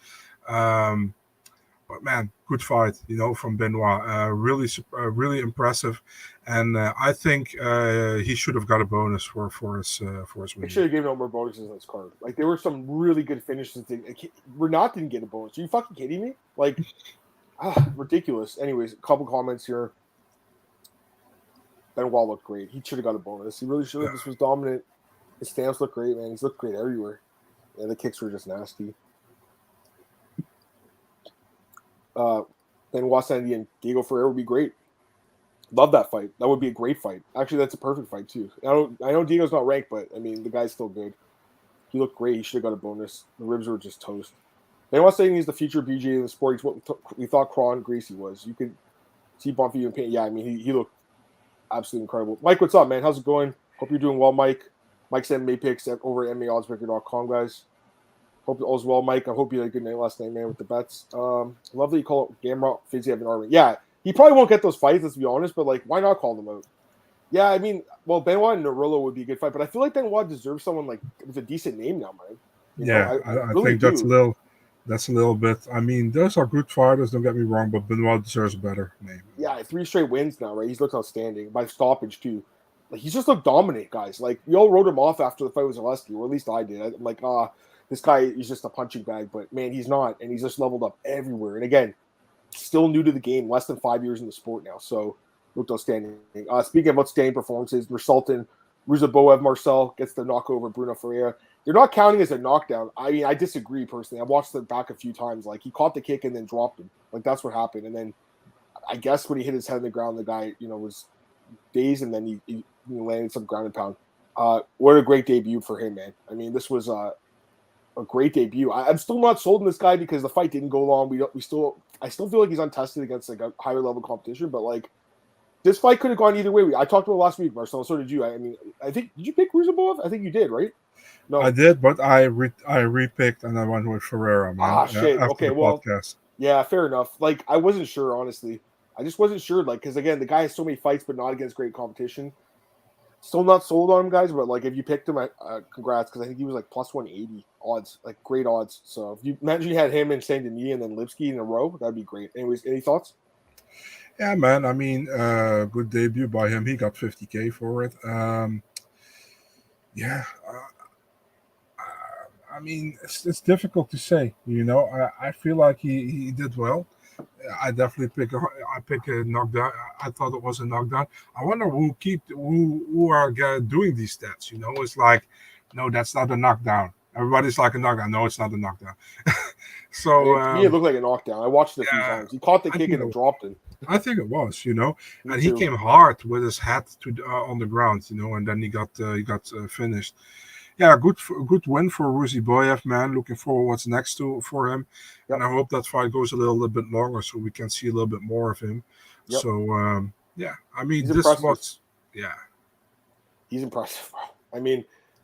Speaker 2: But man, good fight, from Benoit. Really impressive, and I think he should have got a bonus for his win.
Speaker 1: They should have given him more bonuses on this card. Like, there were some really good finishes. Renat didn't get a bonus. Are you fucking kidding me? Like, ridiculous. Anyways, a couple comments here. Benoit looked great. He should have got a bonus. He really should have. Yeah. This was dominant. His stance looked great, man. He's looked great everywhere. Yeah, the kicks were just nasty. Benoit Saint-Denis and Diego Ferreira would be great. Love that fight. That would be a great fight. Actually, that's a perfect fight too. I know Diego's not ranked, but the guy's still good. He looked great. He should have got a bonus. The ribs were just toast. Benoit saying he's the future BJ in the sport. He's what we thought Cron Gracie was. You could see Bonfim in pain. Yeah, he looked absolutely incredible. Mike, what's up, man? How's it going? Hope you're doing well, Mike. Mike's MMA picks over at MMAOddsbreaker.com, guys. Hope all's well, Mike. I hope you had a good night last night, man, with the bets. Love that you call it Gamrot, Fiziev, and Armin. Yeah, he probably won't get those fights, let's be honest, but, why not call them out? Yeah, Benoit and Narillo would be a good fight, but I feel like Benoit deserves someone, with a decent name now, man.
Speaker 2: I really think that's a little bit. Those are good fighters, don't get me wrong, but Benoit deserves a better name.
Speaker 1: Yeah, 3 straight wins now, right? He's looked outstanding by stoppage, too. He's just looked dominant, guys. We all wrote him off after the fight with Zaleski, or at least I did. I'm like, this guy is just a punching bag, but man, he's not, and he's just leveled up everywhere. And again, still new to the game, less than 5 years in the sport now, so looked outstanding. Speaking of outstanding performances, Sultan Ruzaboev Marcel gets the knockout over Bruno Ferreira. They're not counting as a knockdown. I disagree personally. I watched it back a few times. He caught the kick and then dropped him. That's what happened. And then I guess when he hit his head on the ground, the guy was dazed, and then he landed some ground and pound. What a great debut for him, man. This was a great debut. I'm still not sold on this guy because the fight didn't go long. I still feel like he's untested against a higher level competition, but this fight could have gone either way. I talked about it last week, Marcel. So did you. I think, did you pick Ruzaboev? I think you did, right? No,
Speaker 2: I did, but I repicked and I went with Ferreira, man.
Speaker 1: Shit. Okay, well,
Speaker 2: podcast.
Speaker 1: Yeah, fair enough. I wasn't sure, honestly. I just wasn't sure, because again, the guy has so many fights, but not against great competition. Still not sold on him, guys, but if you picked him, congrats, because I think he was plus 180 odds, great odds. So if you imagine you had him and Saint-Denis and then Lipsky in a row, that'd be great. Anyways, any thoughts?
Speaker 2: Yeah, man. Good debut by him. He got 50K for it. It's difficult to say. I feel like he did well. I definitely pick a knockdown. I thought it was a knockdown. I wonder who are doing these stats. It's no, that's not a knockdown. Everybody's like a knockdown. No, it's not a knockdown. So
Speaker 1: to me, it looked like a knockdown. I watched it a few times. He caught the kick and then dropped it.
Speaker 2: I think it was, and he came hard with his head on the ground, and then he got finished. Yeah, good win for Ruzaboev, man. Looking forward what's next for him, and I hope that fight goes a little bit longer so we can see a little bit more of him. Yep. So
Speaker 1: he's impressive.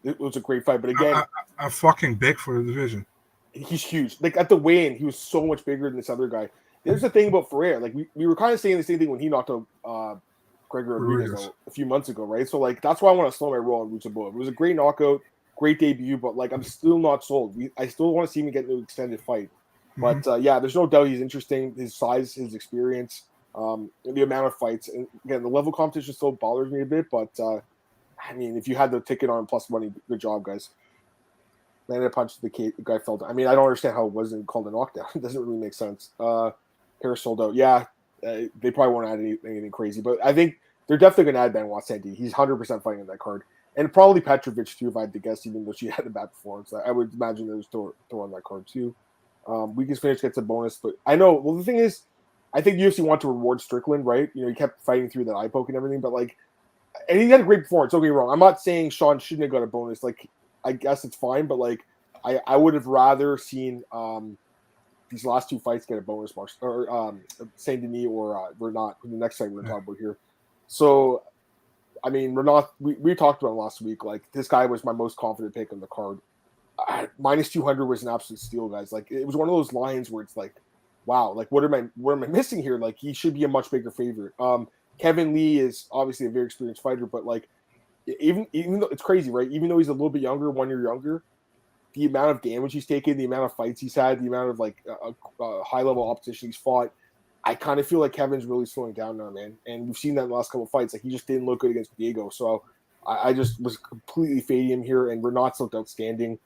Speaker 1: It was a great fight, but again,
Speaker 2: I'm fucking big for the division.
Speaker 1: He's huge. At the weigh-in, he was so much bigger than this other guy. There's the thing about Ferreira. We were kind of saying the same thing when he knocked out Gregor Rodriguez a few months ago, right? So that's why I want to slow my roll on Ruzaboev. It was a great knockout, great debut, but I'm still not sold. I still want to see him get into an extended fight. But there's no doubt he's interesting. His size, his experience, the amount of fights, and again, the level of competition still bothers me a bit. But if you had the ticket on plus money, good job, guys. Landed a punch to the guy fell down. I don't understand how it wasn't called a knockdown. It doesn't really make sense. Pair sold out. Yeah, they probably won't add anything crazy, but I think they're definitely going to add Benoit Sandy. He's 100% fighting in that card. And probably Petrovic, too, if I had to guess, even though she had a bad performance. I would imagine there's still on that card, too. Weakest finish gets a bonus, but I know. Well, the thing is, I think UFC want to reward Strickland, right? He kept fighting through that eye poke and everything, but and he had a great performance. Don't get me wrong. I'm not saying Sean shouldn't have got a bonus. I guess it's fine, but I would have rather seen these last two fights get a bonus, or Saint Denis or Renat, the next fight we're going to talk about here. So, I mean, Renat, we talked about him last week. This guy was my most confident pick on the card. Minus 200 was an absolute steal, guys. It was one of those lines where it's wow, what am I missing here? He should be a much bigger favorite. Kevin Lee is obviously a very experienced fighter, but even though it's crazy, right? Even though he's a little bit younger, 1 year younger, the amount of damage he's taken, the amount of fights he's had, the amount of high level opposition he's fought, I kind of feel like Kevin's really slowing down now, man. And we've seen that in the last couple of fights. He just didn't look good against Diego. So I just was completely fading him here, and Renat's looked outstanding.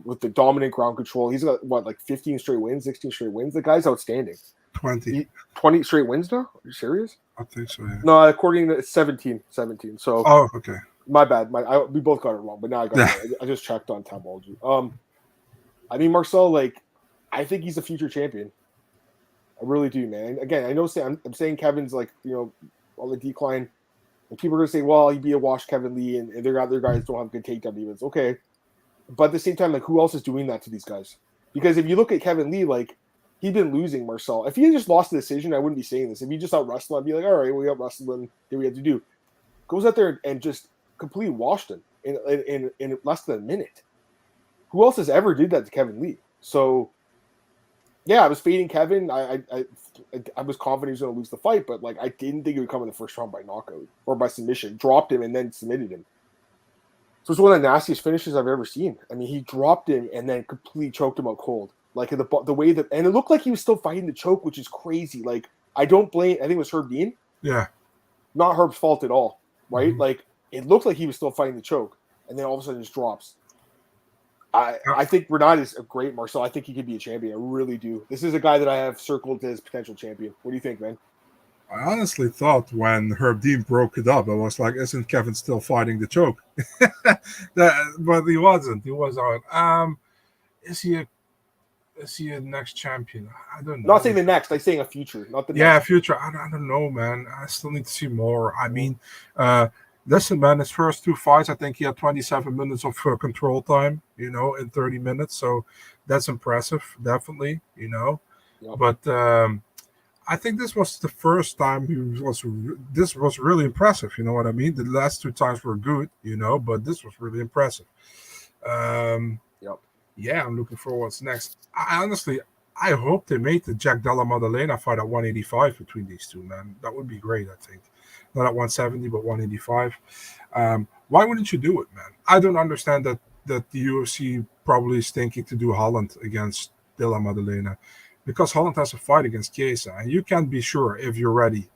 Speaker 1: With the dominant ground control. He's got 15 straight wins, 16 straight wins. The guy's outstanding.
Speaker 2: 20
Speaker 1: straight wins now? Are you serious?
Speaker 2: I think so, yeah.
Speaker 1: No, according to 17. So
Speaker 2: okay.
Speaker 1: My bad. We both got it wrong, but now I got it. I just checked on Tabology. I mean, Marcel, I think he's a future champion. I really do, man. Again, I know I'm saying Kevin's on the decline, and people are gonna say, well, he'd be a wash Kevin Lee, and their guys don't have good takedown defense. Okay. But at the same time, who else is doing that to these guys? Because if you look at Kevin Lee, he'd been losing Marcel. If he had just lost the decision, I wouldn't be saying this. If he just out wrestled, I'd be like, all right, we out wrestled him. Did we have to do? Goes out there and just completely washed him in less than a minute. Who else has ever did that to Kevin Lee? So, yeah, I was fading Kevin. I was confident he was going to lose the fight, but I didn't think he would come in the first round by knockout or by submission. Dropped him and then submitted him. So it's one of the nastiest finishes I've ever seen. I mean, he dropped him and then completely choked him out cold. The way that, and it looked like he was still fighting the choke, which is crazy. I don't blame. I think it was Herb Dean.
Speaker 2: Yeah,
Speaker 1: not Herb's fault at all, right?
Speaker 2: Mm-hmm.
Speaker 1: It looked like he was still fighting the choke, and then all of a sudden just drops. I think Renat is a great Marcel. I think he could be a champion. I really do. This is a guy that I have circled as potential champion. What do you think, man?
Speaker 2: I honestly thought when Herb Dean broke it up, I was like, isn't Kevin still fighting the choke? But he wasn't. He was out. Is he a next champion? I don't know.
Speaker 1: Not saying the next. I'm saying a future. Not the next.
Speaker 2: Yeah, future. I don't know, man. I still need to see more. I mean, listen, man, his first two fights, I think he had 27 minutes of control time, in 30 minutes. So that's impressive, definitely, Yep. But I think this was the first time this was really impressive. You know what I mean? The last two times were good, but this was really impressive.
Speaker 1: Yep.
Speaker 2: Yeah, I'm looking forward what's next. I hope they made the Jack Della Maddalena fight at 185 between these two, man. That would be great, I think. Not at 170, but 185. Why wouldn't you do it, man? I don't understand that the UFC probably is thinking to do Holland against Della Maddalena. Because Holland has a fight against Chiesa, and you can't be sure if you're ready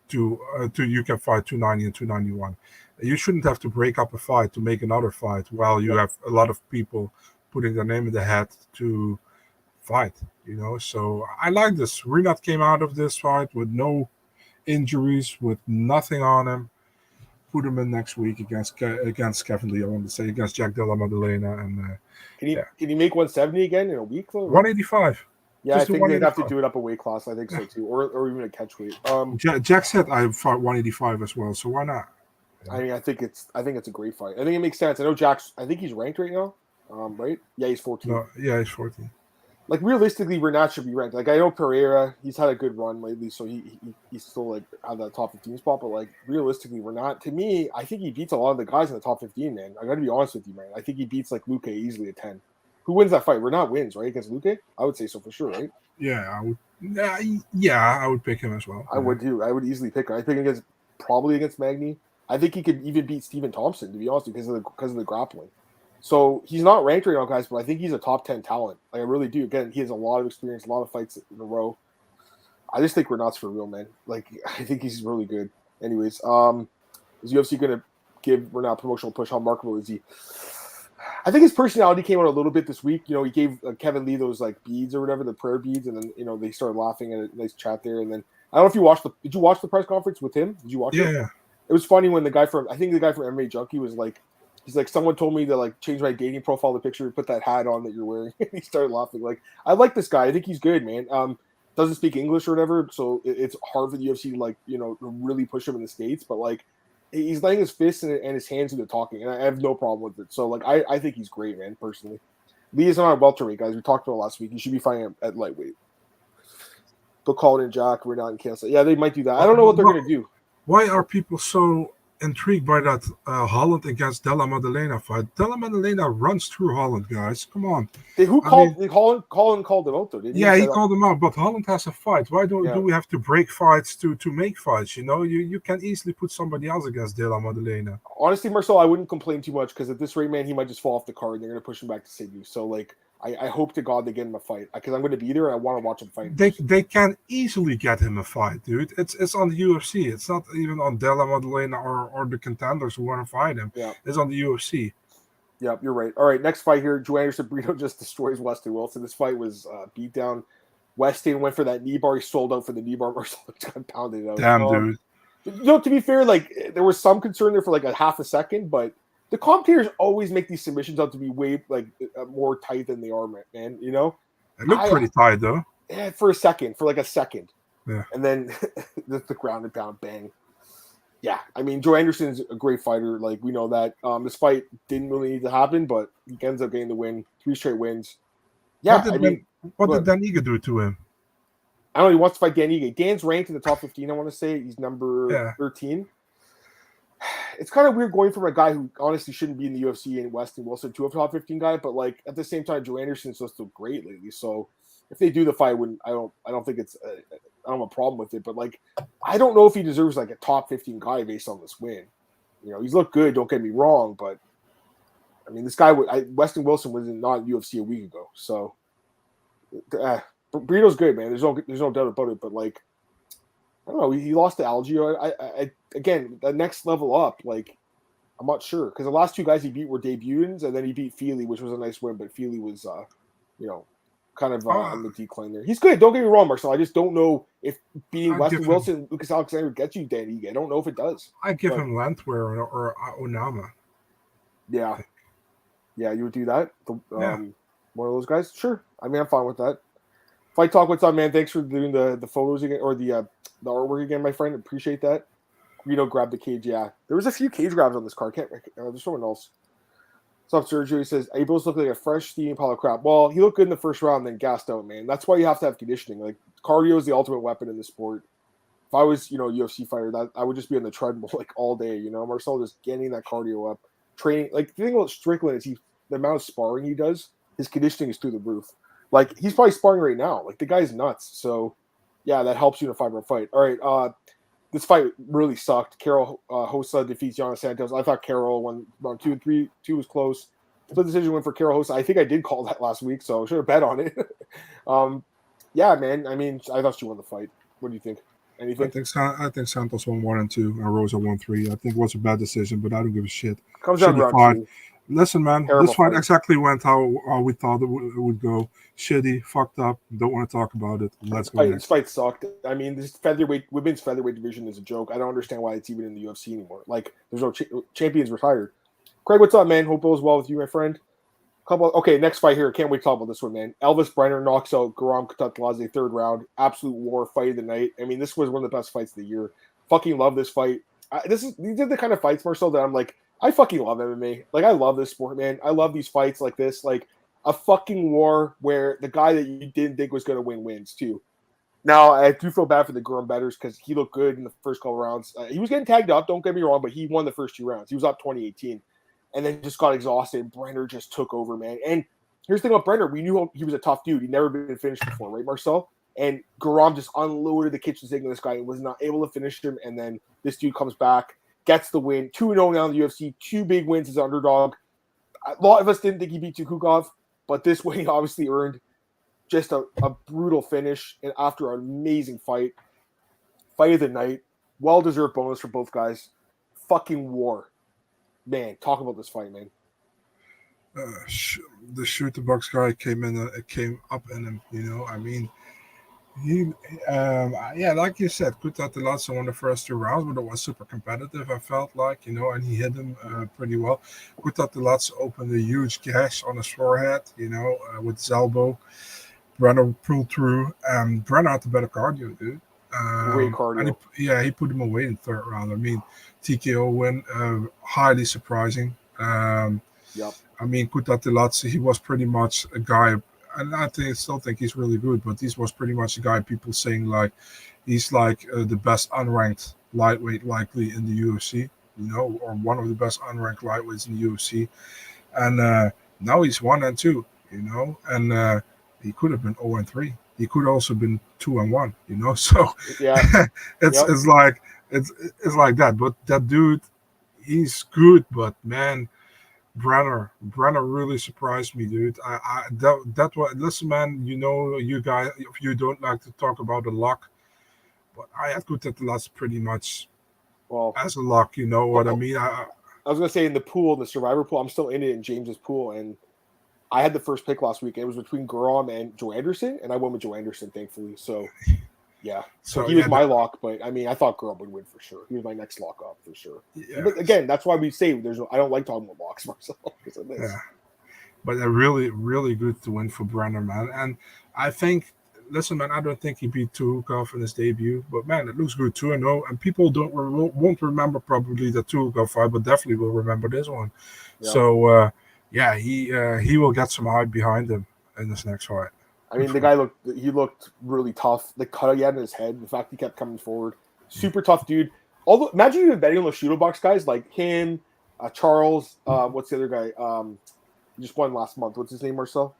Speaker 2: to you can fight 290 and 291. You shouldn't have to break up a fight to make another fight while you have a lot of people putting their name in the hat to fight. So I like this. Renat came out of this fight with no injuries, with nothing on him. Put him in next week against Kevin Lee. I want to say against Jack Della Maddalena. And
Speaker 1: can he make 170 again in a week though?
Speaker 2: 185.
Speaker 1: Yeah, I think they'd have to do it up a weight class. I think so too, or even a catch weight.
Speaker 2: Jack said I fought 185 as well, so why not?
Speaker 1: I mean, I think it's a great fight. I think it makes sense. I know Jack's. I think he's ranked right now. Right? Yeah, he's 14.
Speaker 2: No, yeah, he's 14.
Speaker 1: Realistically, Renat should be ranked. I know Pereira, he's had a good run lately, so he's still at that top 15 spot. But realistically, Renat, to me, I think he beats a lot of the guys in the top 15. Man, I got to be honest with you, man. I think he beats Luque easily at 10. Who wins that fight? Renat wins, right, against Luque? I would say so for sure, right?
Speaker 2: Yeah, I would. Yeah, I would pick him as well.
Speaker 1: I would too. I would easily pick him. I pick him probably against Magny. I think he could even beat Stephen Thompson, to be honest, because of the grappling. So he's not ranked right now, guys, but I think he's a top 10 talent. I really do. Again, he has a lot of experience, a lot of fights in a row. I just think Renat's for real, man. I think he's really good. Anyways, is UFC going to give Renat promotional push? How marketable is he? I think his personality came out a little bit this week. You know, he gave Kevin Lee those like beads or whatever, the prayer beads, and then they started laughing at a nice chat there. And then I don't know if you watched did you watch the press conference with him? Did you watch it?
Speaker 2: Yeah.
Speaker 1: It was funny when the guy from MMA Junkie was like, he's like, someone told me to like change my dating profile, the picture, put that hat on that you're wearing. He started laughing. Like, I like this guy. I think he's good, man. Doesn't speak English or whatever, so it's hard for the UFC to really push him in the States. But like, he's letting his fists and his hands do the talking, and I have no problem with it. So like, I think he's great, man. Personally, Lee is not a welterweight, guys. We talked about it last week. He should be fighting at lightweight. They'll call it in Jack. We're not in cancel. Yeah, they might do that. I don't know what they're gonna do.
Speaker 2: Why are people so intrigued by that Holland against Della Maddalena fight? Della Maddalena runs through Holland, guys. Come on.
Speaker 1: Holland called him out though? Didn't
Speaker 2: he called him out, but Holland has a fight. Why do we have to break fights to make fights? You can easily put somebody else against Della Maddalena.
Speaker 1: Honestly, Marcel, I wouldn't complain too much because at this rate, man, he might just fall off the card and they're gonna push him back to Sydney. So like, I hope to God they get him a fight because I'm going to be there and I want to watch him fight.
Speaker 2: They can easily get him a fight, dude. It's on the UFC. It's not even on Della Maddalena or the contenders who want to fight him.
Speaker 1: Yeah.
Speaker 2: It's on the UFC.
Speaker 1: Yep, you're right. All right, next fight here. Joe Anderson Brito just destroys Weston Wilson. This fight was beat down. Weston went for that knee bar. He sold out for the knee bar. Marcel got pounded out.
Speaker 2: Damn, dude.
Speaker 1: To be fair, like there was some concern there for like a half a second, but the commentators always make these submissions out to be way like more tight than they are, man. You know,
Speaker 2: it looked pretty tight though.
Speaker 1: Yeah, for a second.
Speaker 2: Yeah,
Speaker 1: and then the ground and pound bang. Yeah, I mean, Joe Anderson's a great fighter. Like we know that. This fight didn't really need to happen, but he ends up getting the win. 3 straight wins. Yeah,
Speaker 2: what did Daniga do to him?
Speaker 1: I don't know. He wants to fight Dan Ige. Dan's ranked in the top 15. I want to say he's number 13. It's kind of weird going from a guy who honestly shouldn't be in the UFC and Weston Wilson to a top 15 guy, but like at the same time, Joe Anderson's still great lately. So if they do the fight, I don't think it's I don't have a problem with it. But like I don't know if he deserves like a top 15 guy based on this win. You know, he's looked good. Don't get me wrong, but I mean, this guy Weston Wilson was not in UFC a week ago. So Brito's good, man. There's no doubt about it. But like I don't know. He lost to Algio. Again, the next level up, like, I'm not sure. Because the last 2 guys he beat were debutants, and then he beat Feely, which was a nice win, but Feely was, kind of on the decline there. He's good. Don't get me wrong, Marcel. I just don't know if beating Weston Wilson, Lucas Alexander gets you Dan Ige. I don't know if it does.
Speaker 2: I give him Lantwer or Onama.
Speaker 1: Yeah. Yeah, you would do that? One of those guys? Sure. I mean, I'm fine with that. Fight Talk, what's up, man? Thanks for doing the photos again, or the artwork again, my friend. Appreciate that. Rito grabbed the cage. Yeah, there was a few cage grabs on this card. There's someone else. What's up, Sergio? He says, Abels looked like a fresh steaming pile of crap. Well, he looked good in the first round, then gassed out, man. That's why you have to have conditioning. Like, cardio is the ultimate weapon in the sport. If I was, a UFC fighter, I would just be on the treadmill like all day. Marcel just getting that cardio up, training. Like the thing about Strickland is the amount of sparring he does, his conditioning is through the roof. Like, he's probably sparring right now. Like, the guy's nuts. So, yeah, that helps you in a 5-round fight. All right, this fight really sucked. Carol Hossa defeats Yana Santos. I thought Carol won round 2 and 3. 2 was close. Split decision win for Carol Hossa. I think I did call that last week, so I should have bet on it. Yeah, man. I mean, I thought she won the fight. What do you think? Anything?
Speaker 2: I think Santos won 1 and 2. And Rosa won 3. I think it was a bad decision, but I don't give a shit.
Speaker 1: Comes down to round 2.
Speaker 2: Listen, man, this fight exactly went how we thought it would go. Shitty, fucked up. Don't want to talk about it. Let's go.
Speaker 1: This fight sucked. I mean, this women's featherweight division is a joke. I don't understand why it's even in the UFC anymore. Like, there's no champions retired. Craig, what's up, man? Hope all is well with you, my friend. Okay, next fight here. Can't wait to talk about this one, man. Elvis Brenner knocks out Garam Kutateladze 3rd round. Absolute war, fight of the night. I mean, this was one of the best fights of the year. Fucking love this fight. These are the kind of fights, Marcel, that I'm like, I fucking love MMA. Like, I love this sport, man. I love these fights like this. Like, a fucking war where the guy that you didn't think was going to win wins, too. Now, I do feel bad for the Guram betters because he looked good in the first couple rounds. He was getting tagged up, don't get me wrong, but he won the first 2 rounds. He was up 2018 and then just got exhausted. Brenner just took over, man. And here's the thing about Brenner. We knew he was a tough dude. He'd never been finished before, right, Marcel? And Garam just unloaded the kitchen sink on this guy and was not able to finish him. And then this dude comes back, gets the win. 2-0 now in the UFC. 2 big wins as underdog. A lot of us didn't think he beat Tukukov, but this win he obviously earned. Just a brutal finish and after an amazing fight. Fight of the night. Well-deserved bonus for both guys. Fucking war. Man, talk about this fight, man.
Speaker 2: The shooter box guy came up in him. I mean, he, yeah, like you said, put out the lots on the first 2 rounds, but it was super competitive. I felt like, and he hit him pretty well. Put out the lots, opened a huge gash on his forehead, with his elbow. Brenner pulled through. Brenner had the better cardio, dude.
Speaker 1: Great cardio.
Speaker 2: He put him away in the 3rd round. I mean, TKO win, highly surprising.
Speaker 1: Yep.
Speaker 2: I mean, Kutateladze, he was pretty much a guy, and still think he's really good, but this was pretty much a guy people saying like he's like the best unranked lightweight likely in the UFC, or one of the best unranked lightweights in the UFC. And now he's 1-2, and he could have been 0-3. He could also been 2-1, So
Speaker 1: yeah,
Speaker 2: it's like that. But that dude, he's good, but man. Brenner really surprised me, dude. That was, listen, man. You guys, if you don't like to talk about the luck, but I had Kutateladze pretty much as a lock. You know what I mean?
Speaker 1: I was gonna say in the pool, the survivor pool, I'm still in it in James's pool, and I had the first pick last week. And it was between Guram and Joe Anderson, and I went with Joe Anderson, thankfully. So yeah, so he was my lock, but I mean, I thought Guram would win for sure. He was my next lock up for sure. Yeah. But again, that's why we say I don't like talking about locks myself because of this.
Speaker 2: Yeah, but they're really, really good to win for Brenner, man. And I think, listen, man, I don't think he beat Tuhukov in his debut, but man, it looks good 2-0, and people won't remember probably the Tuhukov fight, but definitely will remember this one. Yeah. So he will get some hype behind him in this next fight.
Speaker 1: I mean, the guy looked really tough. The cut he had in his head, the fact he kept coming forward, super tough dude. Although, imagine even betting on those shooter box guys like him, Charles. What's the other guy? He just won last month. What's his name, Marcel?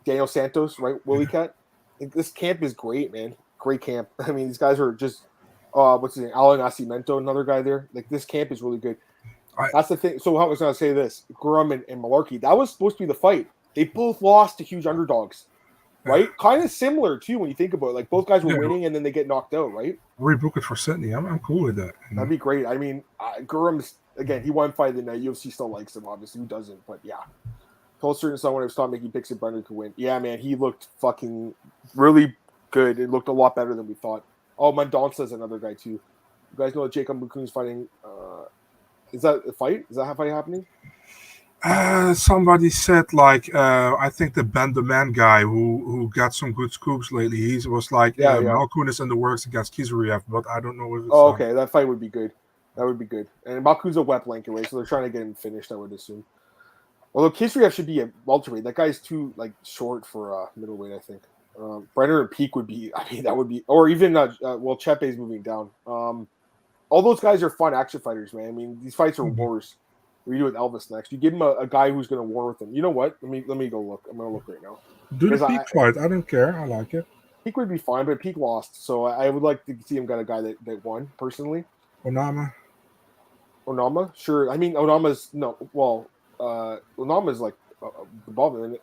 Speaker 1: Daniel Santos, right? Willie Cat. This camp is great, man. Great camp. I mean, these guys are just. What's his name? Alan Nascimento, another guy there. Like this camp is really good. That's the thing. So I was going to say this: Guram and Malarkey. That was supposed to be the fight. They both lost to huge underdogs, right? Kind of similar, too, when you think about it. Like, both guys were winning, and then they get knocked out, right?
Speaker 2: Rebook it for Sydney. I'm cool with that.
Speaker 1: That'd be great. I mean, Guram's, again, he won fight, and the UFC still likes him, obviously. Who doesn't? But, yeah. Told certain someone I was talking making picks that Brendan could win. Yeah, man, he looked fucking really good. It looked a lot better than we thought. Oh, Mendonca's another guy, too. You guys know that Jacob Mukun's fighting. Is that a fight? Is that a fight happening?
Speaker 2: Somebody said like I think the Ben the Man guy who got some good scoops lately. He was like Malkoun is in the works against Kizriev, but I don't know if it's
Speaker 1: okay. That fight would be good. That would be good. And Malkoun's a wet blanket race, so they're trying to get him finished, I would assume. Although Kizriev should be a welterweight. That guy's too short for middleweight, I think. Brenner and Peak would be. I mean, that would be, or even Chepe's moving down. All those guys are fun action fighters, man. I mean, these fights are wars. What do you do with Elvis next? You give him a guy who's going to war with him. You know what? Let me go look. I'm going to look right now.
Speaker 2: Do the Peak fight. I don't care. I like it.
Speaker 1: Peak would be fine, but Peak lost. So I would like to see him get a guy that won, personally.
Speaker 2: Onama?
Speaker 1: Sure. I mean, Onama's... No, well, Onama's like above him.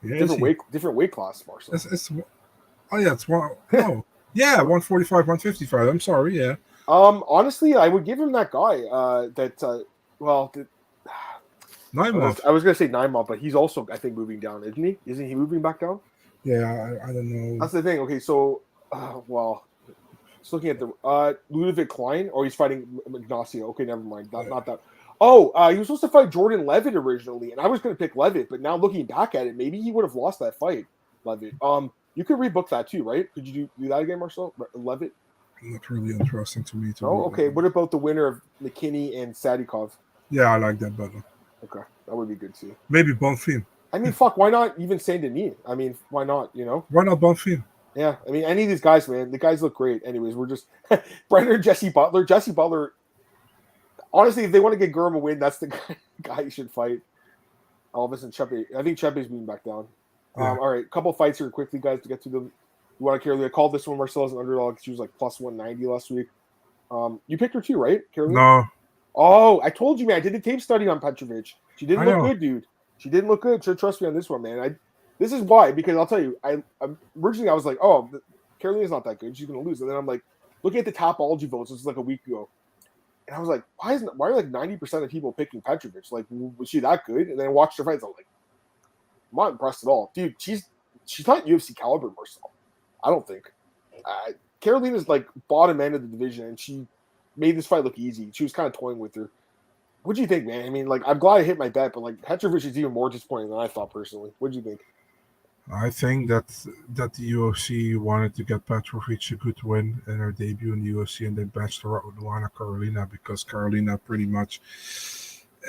Speaker 1: Different weight class, Marcel.
Speaker 2: It's one... Oh, yeah, 145, 155. I'm sorry, yeah.
Speaker 1: Honestly, I would give him that guy.
Speaker 2: Naimov.
Speaker 1: I was gonna say Naimov, but he's also, I think, moving down, isn't he? Isn't he moving back down?
Speaker 2: Yeah, I don't know.
Speaker 1: That's the thing. Okay, so, just looking at the Ludovic Klein, or he's fighting Ignacio. Okay, never mind. Not that. Oh, he was supposed to fight Jordan Levitt originally, and I was gonna pick Levitt, but now looking back at it, maybe he would have lost that fight, Levitt. You could rebook that too, right? Could you do that again, Marcel? Levitt?
Speaker 2: Not really interesting to me.
Speaker 1: Okay. What about the winner of McKinney and Sadikov?
Speaker 2: Yeah, I like that better.
Speaker 1: Okay, that would be good too.
Speaker 2: Maybe Bonfim.
Speaker 1: I mean, fuck, why not even Saint Denis? I mean, why not?
Speaker 2: Why not Bonfim?
Speaker 1: Yeah, I mean, any of these guys, man, the guys look great. Anyways, we're just Brenner, Jesse Butler. Jesse Butler. Honestly, if they want to get Gurm a win, that's the guy you should fight. Elvis and Chepe. I think Chepe's moving back down. Yeah. All right, couple fights here quickly, guys, to get to them. You want to Carolina? I called this one Marcel as an underdog. She was like plus 190 last week. You picked her too, right, Carolina?
Speaker 2: No.
Speaker 1: Oh, I told you, man. I did a tape study on Petrovic. She didn't look good, dude. She didn't look good. So trust me on this one, man. This is why, because I'll tell you, originally I was like, Carolina's not that good. She's going to lose. And then I'm like, looking at the Topology votes, this is like a week ago. And I was like, why are like 90% of people picking Petrovic? Like, was she that good? And then I watched her fights. I'm like, I'm not impressed at all, dude. She's not UFC caliber, Marcel. I don't think. Carolina's like bottom end of the division, and she made this fight look easy. She was kind of toying with her. What do you think, man? I mean, like, I'm glad I hit my bet, but like Petrovic is even more disappointing than I thought personally. What do you think?
Speaker 2: I think that the UFC wanted to get Petrovic a good win in her debut in the UFC, and they benched her out with Luana Carolina because Carolina pretty much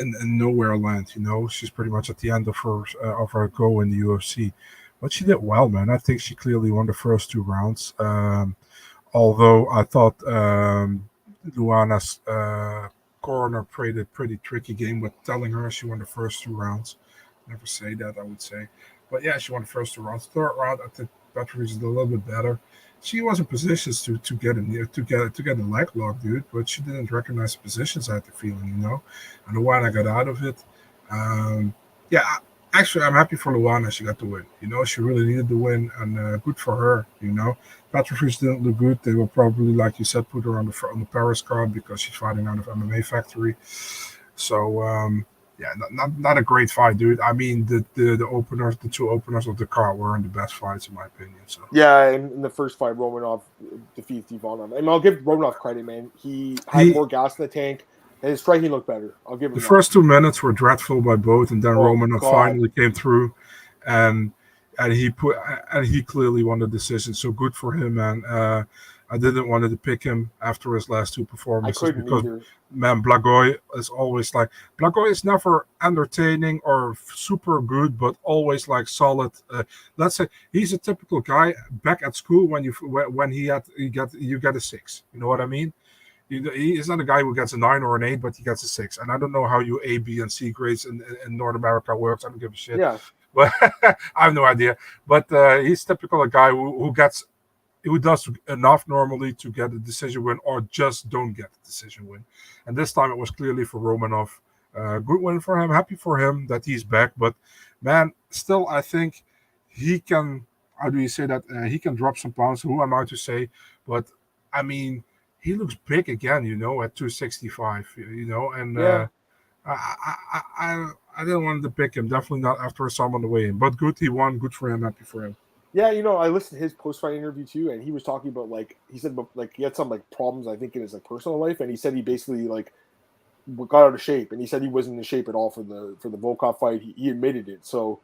Speaker 2: in nowhere land. She's pretty much at the end of her go in the UFC. But she did well, man. I think she clearly won the first 2 rounds. Although I thought Luana's corner played a pretty tricky game with telling her she won the first 2 rounds. Never say that, I would say. But yeah, she won the first 2 rounds. Third round, I think Petrovic is a little bit better. She was in positions to get in there, to get the leg lock, dude, but she didn't recognize the positions, I had the feeling, And Luana got out of it. Yeah, actually, I'm happy for Luana. She got the win. She really needed the win, and good for her. Petrovic didn't look good. They will probably, like you said, put her on the Paris card because she's fighting out of MMA Factory. So yeah, not a great fight, dude. I mean, the openers, the 2 openers of the card weren't the best fights in my opinion. So
Speaker 1: yeah, in the first fight, Romanov defeats Ivanov. I mean, I'll give Romanov credit, man. He had more gas in the tank, and his striking looked better. I'll give him
Speaker 2: the
Speaker 1: that.
Speaker 2: first 2 minutes were dreadful by both, and then Romanov
Speaker 1: God.
Speaker 2: finally came through, and he clearly won the decision. So good for him, man. I didn't want to pick him after his last 2 performances because, man, Blagoy is always like Blagoy is never entertaining or super good, but always like solid. Let's say he's a typical guy back at school when you get a 6. You know what I mean? He is not a guy who gets a 9 or an 8, but he gets a 6. And I don't know how you A, B, and C grades in North America works. I don't give a shit.
Speaker 1: Yeah,
Speaker 2: but I have no idea. But he's typical a guy who does enough normally to get a decision win or just don't get a decision win. And this time it was clearly for Romanov. Good win for him. Happy for him that he's back. But, man, still I think he can, how do you say that? He can drop some pounds. Who am I to say? But, I mean, he looks big again, at 265, And
Speaker 1: yeah.
Speaker 2: I didn't want to pick him. Definitely not after I saw him on the way in. But good, he won. Good for him. Happy for him.
Speaker 1: Yeah, I listened to his post-fight interview too, and he was talking about he said he had some problems I think in his personal life, and he said he basically got out of shape, and he said he wasn't in shape at all for the Volkov fight. He admitted it, so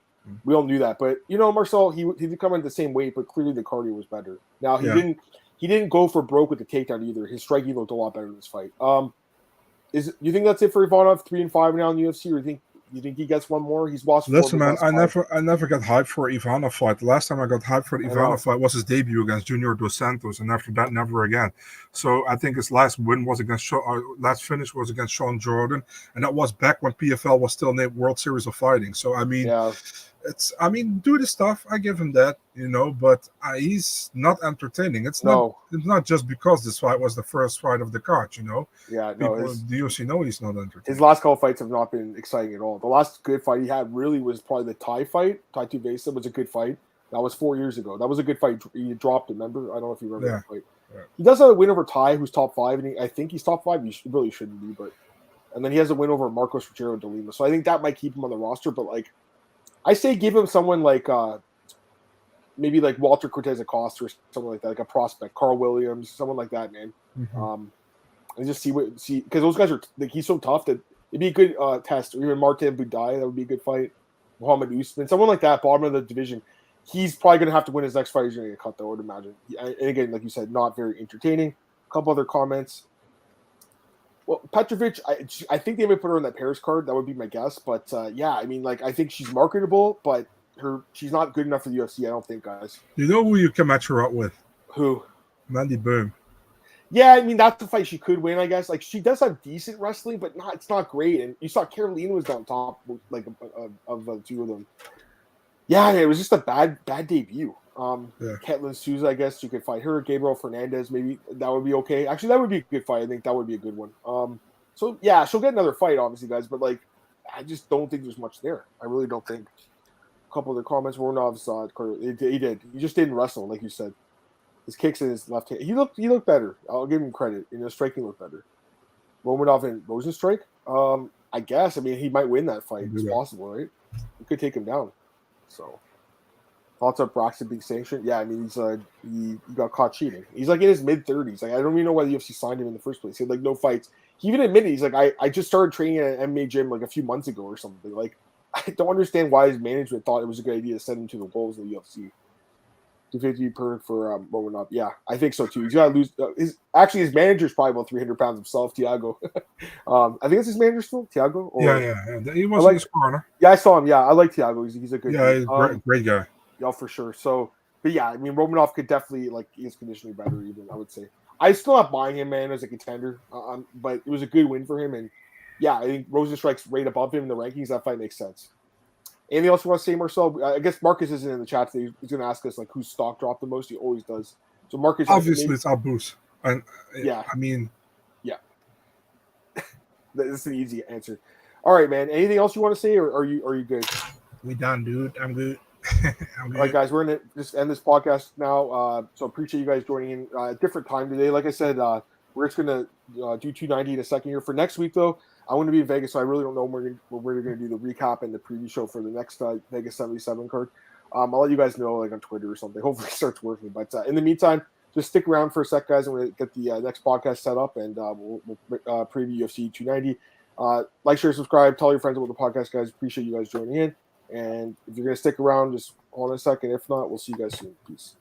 Speaker 1: we all knew that. But Marcel, he did come in the same weight, but clearly the cardio was better. Now he didn't go for broke with the takedown either. His striking looked a lot better in this fight. You think that's it for Ivanov? 3-5 now in the UFC, or you think he gets one more? He's lost.
Speaker 2: Listen, man, I never got hyped for Ivanov fight. The last time I got hyped for the Ivanov fight was his debut against Junior Dos Santos, and after that, never again. So I think his last win was last finish was against Sean Jordan, and that was back when PFL was still named World Series of Fighting. So I mean, do the stuff. I give him that, but he's not entertaining. It's not just because this fight was the first fight of the card,
Speaker 1: Yeah,
Speaker 2: the UFC know he's not entertaining.
Speaker 1: His last couple fights have not been exciting at all. The last good fight he had really was probably the Thai fight. Tai Tuivasa was a good fight. That was 4 years ago. That was a good fight. He dropped it, remember? I don't know if you remember that fight. Yeah. He does have a win over Tai, who's top 5, and I think he's top 5. He really shouldn't be, but and then he has a win over Marcos Rogero de Lima. So I think that might keep him on the roster, but I say give him someone maybe Walter Cortez Acosta or something like that, like a prospect, Carl Williams, someone like that, man. Mm-hmm. And just see because those guys are he's so tough that it'd be a good test. Or even Martin Budai, that would be a good fight. Muhammad Usman, someone like that, bottom of the division. He's probably going to have to win his next fight. He's going to get cut, though, I would imagine. And again, like you said, not very entertaining. A couple other comments. Well, Petrovic, I think they might put her on that Paris card. That would be my guess. But yeah, I mean, I think she's marketable, but she's not good enough for the UFC, I don't think, guys.
Speaker 2: You know who you can match her up with?
Speaker 1: Who?
Speaker 2: Mandy Boom.
Speaker 1: Yeah, I mean, that's the fight she could win, I guess. She does have decent wrestling, but it's not great. And you saw Carolina was on top, of the two of them. Yeah, it was just a bad debut. Ketlin Souza, I guess you could fight her. Gabriel Fernandez, maybe that would be okay. Actually, that would be a good fight. I think that would be a good one. So yeah, she'll get another fight, obviously, guys. But I just don't think there's much there. I really don't think. A couple other comments. Romanov's he did. He just didn't wrestle, like you said. His kicks in his left hand. He looked better. I'll give him credit. Striking looked better. Romanov and Rosenstrike. I guess. I mean, he might win that fight. It's possible, right? It could take him down. So, thoughts on Braxton being sanctioned? Yeah, I mean, he got caught cheating. He's like in his mid-30s. Like, I don't even know why the UFC signed him in the first place. He had like no fights. He even admitted he's like, I just started training at an MMA gym like a few months ago or something. Like, I don't understand why his management thought it was a good idea to send him to the wolves in the UFC. 250 per for Romanov. Yeah, I think so too. He's got to lose. His manager's probably about 300 pounds himself, Tiago. I think it's his manager still, Tiago.
Speaker 2: Yeah. He was in his corner.
Speaker 1: Yeah, I saw him. Yeah, I like Tiago. He's a good.
Speaker 2: Yeah, he's great guy.
Speaker 1: Yeah, for sure. So, but yeah, I mean, Romanov could definitely his conditioning better. Even I would say. I still not buying him, man, as a contender. But it was a good win for him, and yeah, I think Rosenstrike's right above him in the rankings. That fight makes sense. Anything else you want to say, Marcel? I guess Marcus isn't in the chat today. He's going to ask us like whose stock dropped the most. He always does. So Marcus,
Speaker 2: obviously, it's Abus. And
Speaker 1: yeah,
Speaker 2: I mean,
Speaker 1: yeah, that's an easy answer. All right, man. Anything else you want to say, or are you good?
Speaker 2: We done, dude. I'm good.
Speaker 1: All right, guys, we're going to just end this podcast now. So appreciate you guys joining in. Different time today. Like I said, we're just going to do 290 in a second here. For next week, though, I want to be in Vegas, so I really don't know when we're going to do the recap and the preview show for the next Vegas 77 card. I'll let you guys know like on Twitter or something. Hopefully it starts working. But in the meantime, just stick around for a sec, guys. I'm going to get the next podcast set up, and we'll preview UFC 290. Like, share, subscribe. Tell your friends about the podcast, guys. Appreciate you guys joining in. And if you're going to stick around, just hold on a second. If not, we'll see you guys soon. Peace.